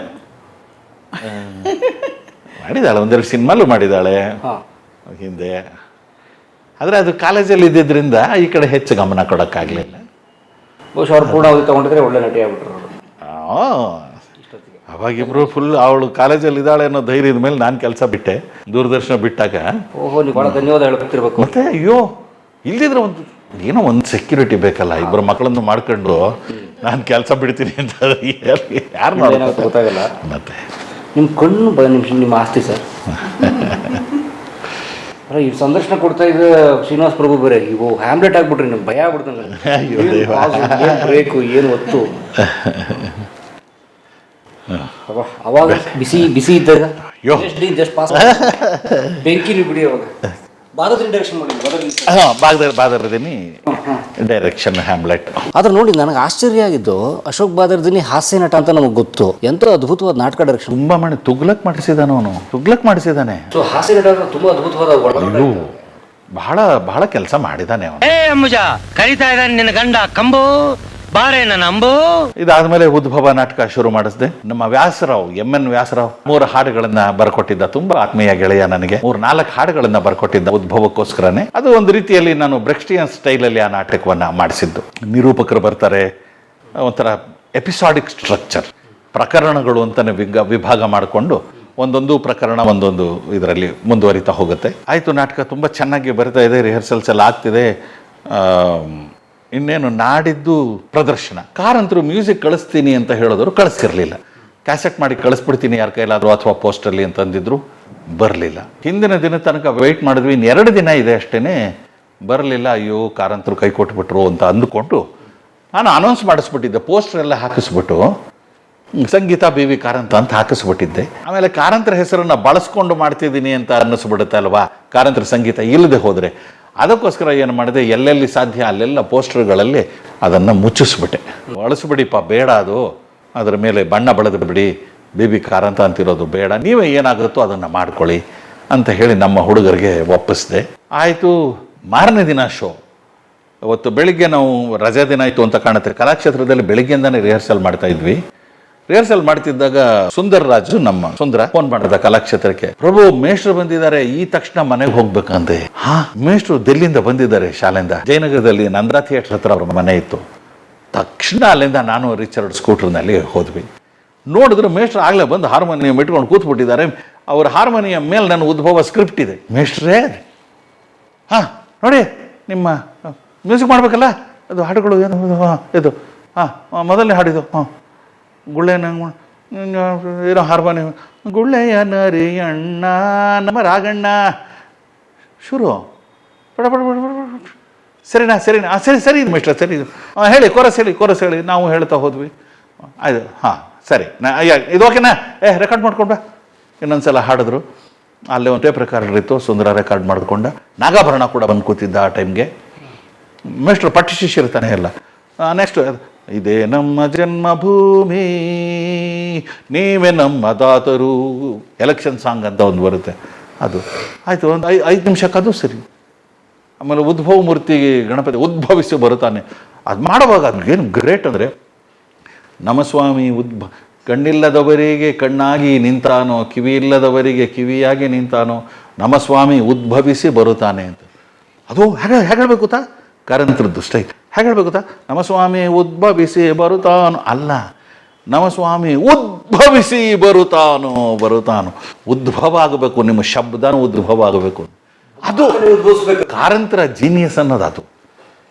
ಮಾಡಿದಾಳೆ. 1-2 ಸಿನಿಮಾಲು ಮಾಡಿದಾಳೆ ಹಿಂದೆ. ಆದರೆ ಅದು ಕಾಲೇಜಲ್ಲಿ ಇದ್ದಿದ್ದರಿಂದ ಈ ಕಡೆ ಹೆಚ್ಚು ಗಮನ ಕೊಡೋಕ್ಕಾಗಲಿಲ್ಲ. ಬಹುಶಃ ಅವ್ರು ಕೂಡ ಅವ್ರು ತಗೊಂಡಿದ್ರೆ ಒಳ್ಳೆ ನಟಿ ಆಗ್ಬಿಟ್ರು. ಅವಾಗಿಬ್ರು ಫುಲ್ ಅವಳು ಕಾಲೇಜಲ್ಲಿ ಇದ್ದಾಳೆ ಅನ್ನೋ ಧೈರ್ಯದ ಮೇಲೆ ನಾನು ಕೆಲಸ ಬಿಟ್ಟೆ, ದೂರದರ್ಶನ ಬಿಟ್ಟಾಗ. ಓಹೋ, ನೀವು ಭಾಳ ಧನ್ಯವಾದ ಹೇಳ್ತಿರ್ಬೇಕು. ಮತ್ತೆ ಅಯ್ಯೋ, ಇಲ್ಲಿದ್ರೆ ಏನೋ ಒಂದು ಸೆಕ್ಯೂರಿಟಿ ಬೇಕಲ್ಲ. ಇಬ್ಬರು ಮಕ್ಕಳನ್ನು ಮಾಡ್ಕೊಂಡು ನಾನು ಕೆಲಸ ಬಿಡ್ತೀನಿ ಅಂತ ಯಾರು ಗೊತ್ತಾಗಲ್ಲ. ಮತ್ತೆ ನಿಮ್ಮ ಕಣ್ಣು ನಿಮ್ಮ ಆಸ್ತಿ ಸರ್. ಈ ಸಂದರ್ಶನ ಕೊಡ್ತಾ ಇದ್ದ ಶ್ರೀನಿವಾಸ್ ಪ್ರಭು ಬೇರೆ, ಇವು ಹ್ಯಾಮ್ಲೆಟ್ ಆಗ್ಬಿಟ್ರಿ, ನಮ್ಗೆ ಭಯ ಆಗ್ಬಿಡ್ತಂಗೆ. ಬೇಕು ಏನು ಹೊತ್ತು ಅವಾಗ ಬಿಸಿ ಬಿಸಿ ಇದ್ದಾಗ ಜಸ್ಟ್ ಪಾಸ್ ಬೆಂಕಿಲಿ ಬಿಡಿ. ಅವಾಗ ಬಾದರ್ದಿನಿ ಡೈರೆಕ್ಷನ್ ಮಾಡಿ ಬಾದರ್ದಿನಿ ಡೈರೆಕ್ಷನ್ ಹ್ಯಾಮ್ಲೆಟ್. ಆದ್ರೆ ನೋಡಿ, ನನಗೆ ಆಶ್ಚರ್ಯ ಆಗಿದ್ದು, ಅಶೋಕ್ ಬಾದರ್ದಿನಿ ಹಾಸ್ಯ ನಟ ಅಂತ ನಮಗೆ ಗೊತ್ತು. ಎಂತ ಅದ್ಭುತವಾದ ನಾಟಕ ಡೈರೆಕ್ಷನ್. ತುಂಬಾ ತುಗ್ಲಕ್ ಮಾಡಿಸಿದಾನ ಅವನು, ತುಗ್ಲಕ್ ಮಾಡಿಸಿದಾನೆ. ಸೊ ಹಾಸ್ಯ ನಟ ತುಂಬಾ ಅದ್ಭುತವಾದ ಬಹಳ ಬಹಳ ಕೆಲಸ ಮಾಡಿದಾನೆ ಅವನು. ಕರಿತಾ ಇದ್ದಾನೆ ನಿನ್ನ ಗಂಡ ಕಂಬು. ಬಾರೆ ನಂಬು. ಇದಾದ್ಮೇಲೆ ಉದ್ಭವ ನಾಟಕ ಶುರು ಮಾಡಿಸಿದೆ. ನಮ್ಮ ವ್ಯಾಸರಾವ್ MN ವ್ಯಾಸರಾವ್ 3 ಹಾಡುಗಳನ್ನ ಬರ್ಕೊಟ್ಟಿದ್ದ. ತುಂಬಾ ಆತ್ಮೀಯ ಗೆಳೆಯ ನನಗೆ. 3-4 ಹಾಡುಗಳನ್ನ ಬರ್ಕೊಟ್ಟಿದ್ದ ಉದ್ಭವಕ್ಕೋಸ್ಕರನೇ. ಅದು ಒಂದು ರೀತಿಯಲ್ಲಿ ನಾನು ಬ್ರೆಕ್ಸ್ಟಿಯನ್ ಸ್ಟೈಲಲ್ಲಿ ಆ ನಾಟಕವನ್ನ ಮಾಡಿಸಿದ್ದು. ನಿರೂಪಕರು ಬರ್ತಾರೆ, ಒಂಥರ ಎಪಿಸಾಡಿಕ್ ಸ್ಟ್ರಕ್ಚರ್, ಪ್ರಕರಣಗಳು ಅಂತಾನೆ ವಿಭಾಗ ಮಾಡಿಕೊಂಡು ಒಂದೊಂದು ಪ್ರಕರಣ ಒಂದೊಂದು ಇದರಲ್ಲಿ ಮುಂದುವರಿತಾ ಹೋಗುತ್ತೆ. ಆಯಿತು, ನಾಟಕ ತುಂಬ ಚೆನ್ನಾಗಿ ಬರ್ತಾ ಇದೆ, ರಿಹರ್ಸಲ್ಸ್ ಎಲ್ಲ ಆಗ್ತಿದೆ. ಇನ್ನೇನು ನಾಡಿದ್ದು ಪ್ರದರ್ಶನ. ಕಾರಂತರು ಮ್ಯೂಸಿಕ್ ಕಳಿಸ್ತೀನಿ ಅಂತ ಹೇಳಿದ್ರು, ಕಳಿಸ್ತಿರ್ಲಿಲ್ಲ. ಕ್ಯಾಸೆಟ್ ಮಾಡಿ ಕಳಿಸ್ಬಿಡ್ತೀನಿ ಯಾರ ಕೈಲಾದರೂ ಅಥವಾ ಪೋಸ್ಟಲ್ಲಿ ಅಂತಂದಿದ್ರು, ಬರಲಿಲ್ಲ. ಹಿಂದಿನ ದಿನ ತನಕ ವೆಯ್ಟ್ ಮಾಡಿದ್ವಿ, ಇನ್ನು 2 ದಿನ ಇದೆ ಅಷ್ಟೇ, ಬರಲಿಲ್ಲ. ಅಯ್ಯೋ ಕಾರಂತರು ಕೈ ಕೊಟ್ಬಿಟ್ರು ಅಂತ ಅಂದುಕೊಂಡು ನಾನು ಅನೌನ್ಸ್ ಮಾಡಿಸ್ಬಿಟ್ಟಿದ್ದೆ. ಪೋಸ್ಟರ್ ಎಲ್ಲ ಹಾಕಿಸ್ಬಿಟ್ಟು ಸಂಗೀತ BV ಕಾರಂತ ಅಂತ ಹಾಕಿಸ್ಬಿಟ್ಟಿದ್ದೆ. ಆಮೇಲೆ ಕಾರಂತರ ಹೆಸರನ್ನು ಬಳಸ್ಕೊಂಡು ಮಾಡ್ತಿದ್ದೀನಿ ಅಂತ ಅನ್ನಿಸ್ಬಿಡುತ್ತೆ ಅಲ್ವಾ, ಕಾರಂತರ ಸಂಗೀತ ಇಲ್ಲದೆ ಹೋದರೆ. ಅದಕ್ಕೋಸ್ಕರ ಏನು ಮಾಡಿದೆ, ಎಲ್ಲೆಲ್ಲಿ ಸಾಧ್ಯ ಅಲ್ಲೆಲ್ಲ ಪೋಸ್ಟರ್ಗಳಲ್ಲಿ ಅದನ್ನು ಮುಚ್ಚಿಸ್ಬಿಟ್ಟೆ. ಬಳಸ್ಬಿಡಿಪ್ಪ, ಬೇಡ ಅದು, ಅದರ ಮೇಲೆ ಬಣ್ಣ ಬಳೆದು ಬಿಡಿ, BV ಕಾರಂತ ಅಂತಿರೋದು ಬೇಡ, ನೀವೇ ಏನಾಗುತ್ತೋ ಅದನ್ನು ಮಾಡ್ಕೊಳ್ಳಿ ಅಂತ ಹೇಳಿ ನಮ್ಮ ಹುಡುಗರಿಗೆ ಒಪ್ಪಿಸಿದೆ. ಆಯಿತು. ಮಾರನೇ ದಿನ ಶೋ. ಅವತ್ತು ಬೆಳಿಗ್ಗೆ ನಾವು ರಜಾ ದಿನ ಆಯಿತು ಅಂತ ಕಾಣುತ್ತೆ. ಕಲಾಕ್ಷೇತ್ರದಲ್ಲಿ ಬೆಳಿಗ್ಗೆಯಿಂದಾನೇ ರಿಹರ್ಸಲ್ ಮಾಡ್ತಾ ಇದ್ವಿ. ರಿಹರ್ಸಲ್ ಮಾಡ್ತಿದ್ದಾಗ ಸುಂದರ್ ರಾಜು, ನಮ್ಮ ಸುಂದರ, ಫೋನ್ ಮಾಡಿದ ಕಲಾಕ್ಷೇತ್ರಕ್ಕೆ, ಪ್ರಭು ಮೇಷ್ಟ್ರು ಬಂದಿದ್ದಾರೆ, ಈ ತಕ್ಷಣ ಮನೆಗೆ ಹೋಗ್ಬೇಕಂತೆ. ಮೇಷ್ಟ್ರು ದಿಲ್ಲಿಂದ ಬಂದಿದ್ದಾರೆ, ಶಾಲೆಯಿಂದ. ಜಯನಗರದಲ್ಲಿ ನಂದ್ರಾ ಥಿಯೇಟರ್ ಹತ್ರ ಅವ್ರ ಮನೆ ಇತ್ತು. ತಕ್ಷಣ ಅಲ್ಲಿಂದ ನಾನು ರಿಚರ್ಡ್ ಸ್ಕೂಟರ್ನಲ್ಲಿ ಹೋದ್ವಿ. ನೋಡಿದ್ರು ಮೇಷ್ಟ್ರು ಆಗಲೇ ಬಂದು ಹಾರ್ಮೋನಿಯಂ ಇಟ್ಕೊಂಡು ಕೂತ್ಬಿಟ್ಟಿದ್ದಾರೆ. ಅವ್ರ ಹಾರ್ಮೋನಿಯಂ ಮೇಲೆ ನನ್ನ ಉದ್ಭವ ಸ್ಕ್ರಿಪ್ಟ್ ಇದೆ. ಮೇಷ್ಟ್ರೇ, ನೋಡಿ ನಿಮ್ಮ ಮ್ಯೂಸಿಕ್ ಮಾಡಬೇಕಲ್ಲ, ಅದು ಹಾಡುಗಳು ಏನು ಇದು, ಮೊದಲನೇ ಹಾಡಿದು, ಗುಳ್ಳೆ ಏನೋ ಹಾರ್ಮೋನಿಯಂ, ಗುಳ್ಳೆಯ ನರಿಯಣ್ಣ ನಮ್ಮ ರಾಗಣ್ಣ, ಶುರು ಪಡ ಪಡ ಪಡ ಪಡ. ಸರಿನಾ ಸರಿನಾ ಸರಿ ಇದು ಮಿಸ್ಟರ್, ಸರಿ ಇದು ಹೇಳಿ, ಕೋರಸ್ ಹೇಳಿ. ನಾವು ಹೇಳ್ತಾ ಹೋದ್ವಿ. ಆಯ್ತು, ಸರಿ, ಇದು ಓಕೆನಾ, ರೆಕಾರ್ಡ್ ಮಾಡ್ಕೊಂಡ. ಇನ್ನೊಂದ್ಸಲ ಹಾಡಿದ್ರು. ಅಲ್ಲೇ ಒಂದು ಟೇಪ್ ರೆಕಾರ್ಡರ್ ಇತ್ತು, ಸುಂದರ ರೆಕಾರ್ಡ್ ಮಾಡ್ಕೊಂಡ. ನಾಗಾಭರಣ ಕೂಡ ಬಂದು ಕೂತಿದ್ದ ಆ ಟೈಮ್ಗೆ. ಮೇಷ್ಟ್ರು ಪಟ್ಟಿ ಶಿಷ್ಯರ್ತಾನೆ ಎಲ್ಲ. ನೆಕ್ಸ್ಟ್, ಇದೇ ನಮ್ಮ ಜನ್ಮಭೂಮಿ, ನೀವೇ ನಮ್ಮ ದಾತರು, ಎಲೆಕ್ಷನ್ ಸಾಂಗ್ ಅಂತ ಒಂದು ಬರುತ್ತೆ, ಅದು ಆಯಿತು. ಒಂದು 5 ನಿಮಿಷಕ್ಕೆ ಅದು ಸರಿ. ಆಮೇಲೆ ಉದ್ಭವ ಮೂರ್ತಿ ಗಣಪತಿ ಉದ್ಭವಿಸಿ ಬರುತ್ತಾನೆ. ಅದು ಮಾಡುವಾಗ ಅದು ಏನು ಗ್ರೇಟ್ ಅಂದರೆ, ನಮ್ಮ ಸ್ವಾಮಿ ಕಣ್ಣಿಲ್ಲದವರಿಗೆ ಕಣ್ಣಾಗಿ ನಿಂತಾನೋ, ಕಿವಿ ಇಲ್ಲದವರಿಗೆ ಕಿವಿಯಾಗಿ ನಿಂತಾನೋ, ನಮ್ಮ ಸ್ವಾಮಿ ಉದ್ಭವಿಸಿ ಬರುತ್ತಾನೆ ಅಂತ. ಅದು ಹೇಗೆ ಹೇಳಬೇಕು ಗೊತ್ತಾ, ಕಾರಂತರದ್ದು ಸ್ಟೈಲ್. ಹೇಗೆ ಹೇಳಬೇಕು ಗೊತ್ತಾ, ನಮ್ಮ ಸ್ವಾಮಿ ಉದ್ಭವಿಸಿ ಬರುತ್ತಾನೋ ಅಲ್ಲ, ನಮ್ಮ ಸ್ವಾಮಿ ಉದ್ಭವಿಸಿ ಬರುತ್ತಾನೋ. ಉದ್ಭವ ಆಗಬೇಕು, ನಿಮ್ಮ ಶಬ್ದನೂ ಉದ್ಭವ ಆಗಬೇಕು. ಅದು ಕಾರಂತರ ಜೀನಿಯಸ್ ಅನ್ನೋದು. ಅದು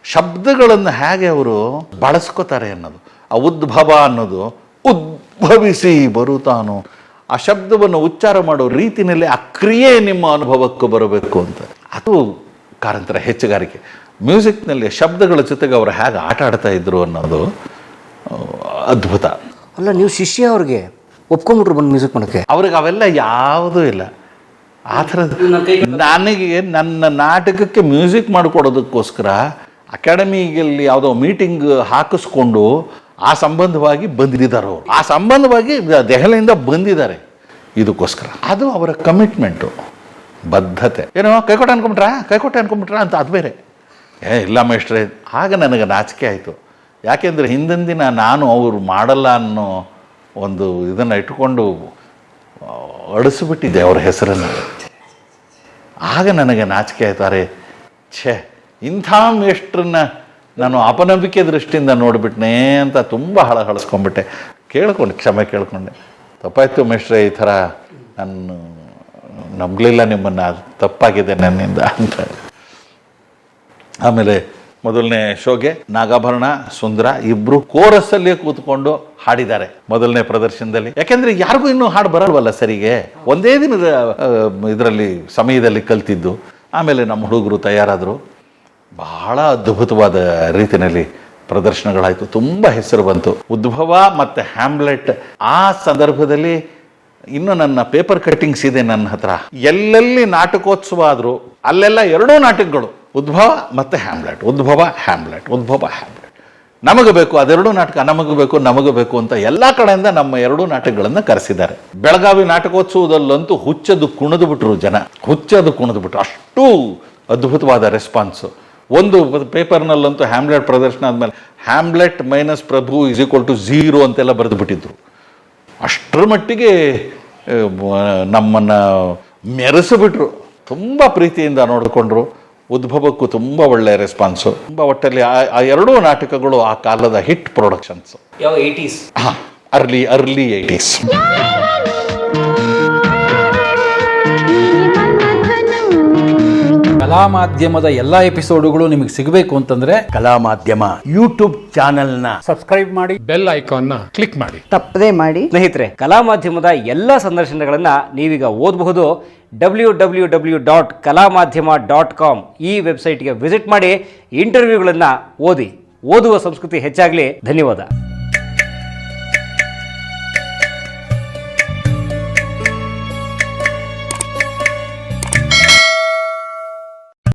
ಶಬ್ದಗಳನ್ನು ಹೇಗೆ ಅವರು ಬಳಸ್ಕೋತಾರೆ ಅನ್ನೋದು. ಆ ಉದ್ಭವ ಅನ್ನೋದು ಉದ್ಭವಿಸಿ ಬರುತ್ತಾನೋ, ಆ ಶಬ್ದವನ್ನು ಉಚ್ಚಾರ ಮಾಡೋ ರೀತಿಯಲ್ಲಿ ಆ ಕ್ರಿಯೆ ನಿಮ್ಮ ಅನುಭವಕ್ಕೆ ಬರಬೇಕು ಅಂತ. ಅದು ಕಾರಂತರ ಹೆಚ್ಚುಗಾರಿಕೆ. ಮ್ಯೂಸಿಕ್ನಲ್ಲಿ ಶಬ್ದಗಳ ಜೊತೆಗೆ ಅವರು ಹೇಗೆ ಆಟ ಆಡ್ತಾ ಇದ್ರು ಅನ್ನೋದು ಅದ್ಭುತ. ಅಲ್ಲ, ನೀವು ಶಿಷ್ಯ ಅವ್ರಿಗೆ ಒಪ್ಕೊಂಡ್ಬಿಟ್ರು ಬಂದು ಮ್ಯೂಸಿಕ್ ಮಾಡೋಕ್ಕೆ? ಅವ್ರಿಗೆ ಅವೆಲ್ಲ ಯಾವುದೂ ಇಲ್ಲ. ಆ ಥರದ ನನಗೆ ನನ್ನ ನಾಟಕಕ್ಕೆ ಮ್ಯೂಸಿಕ್ ಮಾಡಿಕೊಡೋದಕ್ಕೋಸ್ಕರ ಅಕಾಡೆಮಿಯಲ್ಲಿ ಯಾವುದೋ ಮೀಟಿಂಗ್ ಹಾಕಿಸ್ಕೊಂಡು ಆ ಸಂಬಂಧವಾಗಿ ಬಂದಿದ್ದಾರೆ ಅವರು. ಆ ಸಂಬಂಧವಾಗಿ ದೆಹಲಿಯಿಂದ ಬಂದಿದ್ದಾರೆ ಇದಕ್ಕೋಸ್ಕರ. ಅದು ಅವರ ಕಮಿಟ್ಮೆಂಟು, ಬದ್ಧತೆ. ಏನೋ ಕೈಕೊಟ್ಟೆ ಅನ್ಕೊಂಬಿಟ್ರಾ ಅಂತ ಅದು ಬೇರೆ. ಇಲ್ಲ ಮೇಷ್ಟ್ರೆ, ಆಗ ನನಗೆ ನಾಚಿಕೆ ಆಯಿತು. ಯಾಕೆಂದರೆ ಹಿಂದಿನ ದಿನ ನಾನು ಅವರು ಮಾಡಲ್ಲ ಅನ್ನೋ ಒಂದು ಇದನ್ನು ಇಟ್ಕೊಂಡು ಅಳಿಸ್ಬಿಟ್ಟಿದ್ದೆ ಅವ್ರ ಹೆಸರನ್ನು. ಆಗ ನನಗೆ ನಾಚಿಕೆ ಆಯ್ತಾರೆ. ಇಂಥ ಮೇಷ್ಟ್ರನ್ನ ನಾನು ಅಪನಂಬಿಕೆ ದೃಷ್ಟಿಯಿಂದ ನೋಡಿಬಿಟ್ನೆ ಅಂತ ತುಂಬ ಹಳಸ್ಕೊಂಡ್ಬಿಟ್ಟೆ. ಕ್ಷಮೆ ಕೇಳ್ಕೊಂಡೆ. ತಪ್ಪಾಯ್ತು ಮೇಷ್ಟ್ರೆ, ಈ ಥರ ನಾನು ನಂಬಲಿಲ್ಲ ನಿಮ್ಮನ್ನು, ತಪ್ಪಾಗಿದೆ ನನ್ನಿಂದ ಅಂತ. ಆಮೇಲೆ ಮೊದಲನೇ ಶೋಗೆ ನಾಗಾಭರಣ, ಸುಂದರ ಇಬ್ಬರು ಕೋರಸ್ಸಲ್ಲೇ ಕೂತ್ಕೊಂಡು ಹಾಡಿದ್ದಾರೆ ಮೊದಲನೇ ಪ್ರದರ್ಶನದಲ್ಲಿ. ಯಾಕೆಂದರೆ ಯಾರಿಗೂ ಇನ್ನೂ ಹಾಡು ಬರಲ್ವಲ್ಲ ಸರಿಗೆ. ಒಂದೇ ದಿನದ ಇದರಲ್ಲಿ ಸಮಯದಲ್ಲಿ ಕಲ್ತಿದ್ದು. ಆಮೇಲೆ ನಮ್ಮ ಹುಡುಗರು ತಯಾರಾದರು. ಬಹಳ ಅದ್ಭುತವಾದ ರೀತಿಯಲ್ಲಿ ಪ್ರದರ್ಶನಗಳಾಯಿತು. ತುಂಬ ಹೆಸರು ಬಂತು. ಉದ್ಭವ ಮತ್ತು ಹ್ಯಾಮ್ಲೆಟ್. ಆ ಸಂದರ್ಭದಲ್ಲಿ ಇನ್ನು ನನ್ನ ಪೇಪರ್ ಕಟ್ಟಿಂಗ್ಸ್ ಇದೆ ನನ್ನ ಹತ್ರ. ಎಲ್ಲೆಲ್ಲಿ ನಾಟಕೋತ್ಸವ ಆದರೂ ಅಲ್ಲೆಲ್ಲ 2 ನಾಟಕಗಳು, ಉದ್ಭವ ಮತ್ತು ಹ್ಯಾಮ್ಲೆಟ್, ಉದ್ಭವ ಹ್ಯಾಮ್ಲೆಟ್. ನಮಗೆ ಬೇಕು ಅದೆರಡೂ ನಾಟಕ, ನಮಗೆ ಬೇಕು ಅಂತ ಎಲ್ಲ ಕಡೆಯಿಂದ ನಮ್ಮ 2 ನಾಟಕಗಳನ್ನು ಕರೆಸಿದ್ದಾರೆ. ಬೆಳಗಾವಿ ನಾಟಕೋತ್ಸವದಲ್ಲಂತೂ ಹುಚ್ಚದು ಕುಣಿದು ಬಿಟ್ರು ಜನ, ಅಷ್ಟು ಅದ್ಭುತವಾದ ರೆಸ್ಪಾನ್ಸು. ಒಂದು ಪೇಪರ್ನಲ್ಲಂತೂ ಹ್ಯಾಮ್ಲೆಟ್ ಪ್ರದರ್ಶನ ಆದಮೇಲೆ Hamlet minus Prabhu is equal to 0 ಅಂತೆಲ್ಲ ಬರೆದು ಬಿಟ್ಟಿದ್ರು. ಅಷ್ಟರ ಮಟ್ಟಿಗೆ ನಮ್ಮನ್ನು ಮೆರೆಸಿಬಿಟ್ರು. ತುಂಬ ಪ್ರೀತಿಯಿಂದ ನೋಡಿಕೊಂಡ್ರು. ಉದ್ಭವಕ್ಕೂ ತುಂಬ ಒಳ್ಳೆಯ ರೆಸ್ಪಾನ್ಸು. ತುಂಬ ಒಟ್ಟಲ್ಲಿ ಆ ಎರಡೂ ನಾಟಕಗಳು ಆ ಕಾಲದ ಹಿಟ್ ಪ್ರೊಡಕ್ಷನ್ಸು. ಯಾವ 80s? ಹಾಂ, ಅರ್ಲಿ 80s. ಕಲಾ ಮಾಧ್ಯಮದ ಎಲ್ಲಾ ಎಪಿಸೋಡುಗಳು ನಿಮಗೆ ಸಿಗಬೇಕು ಅಂತಂದ್ರೆ ಕಲಾ ಮಾಧ್ಯಮ ಯೂಟ್ಯೂಬ್ ಚಾನೆಲ್ನ ಸಬ್ಸ್ಕ್ರೈಬ್ ಮಾಡಿ, ಬೆಲ್ ಐಕಾನ್ನ ಕ್ಲಿಕ್ ಮಾಡಿ. ತಪ್ಪದೇ ಮಾಡಿ. ಸ್ನೇಹಿತರೆ, ಕಲಾ ಮಾಧ್ಯಮದ ಎಲ್ಲ ಸಂದರ್ಶನಗಳನ್ನು ನೀವೀಗ ಓದಬಹುದು. www.kalamadhyama.com ಈ ವೆಬ್ಸೈಟ್ಗೆ ವಿಸಿಟ್ ಮಾಡಿ ಇಂಟರ್ವ್ಯೂಗಳನ್ನು ಓದಿ. ಓದುವ ಸಂಸ್ಕೃತಿ ಹೆಚ್ಚಾಗಲಿ. ಧನ್ಯವಾದ.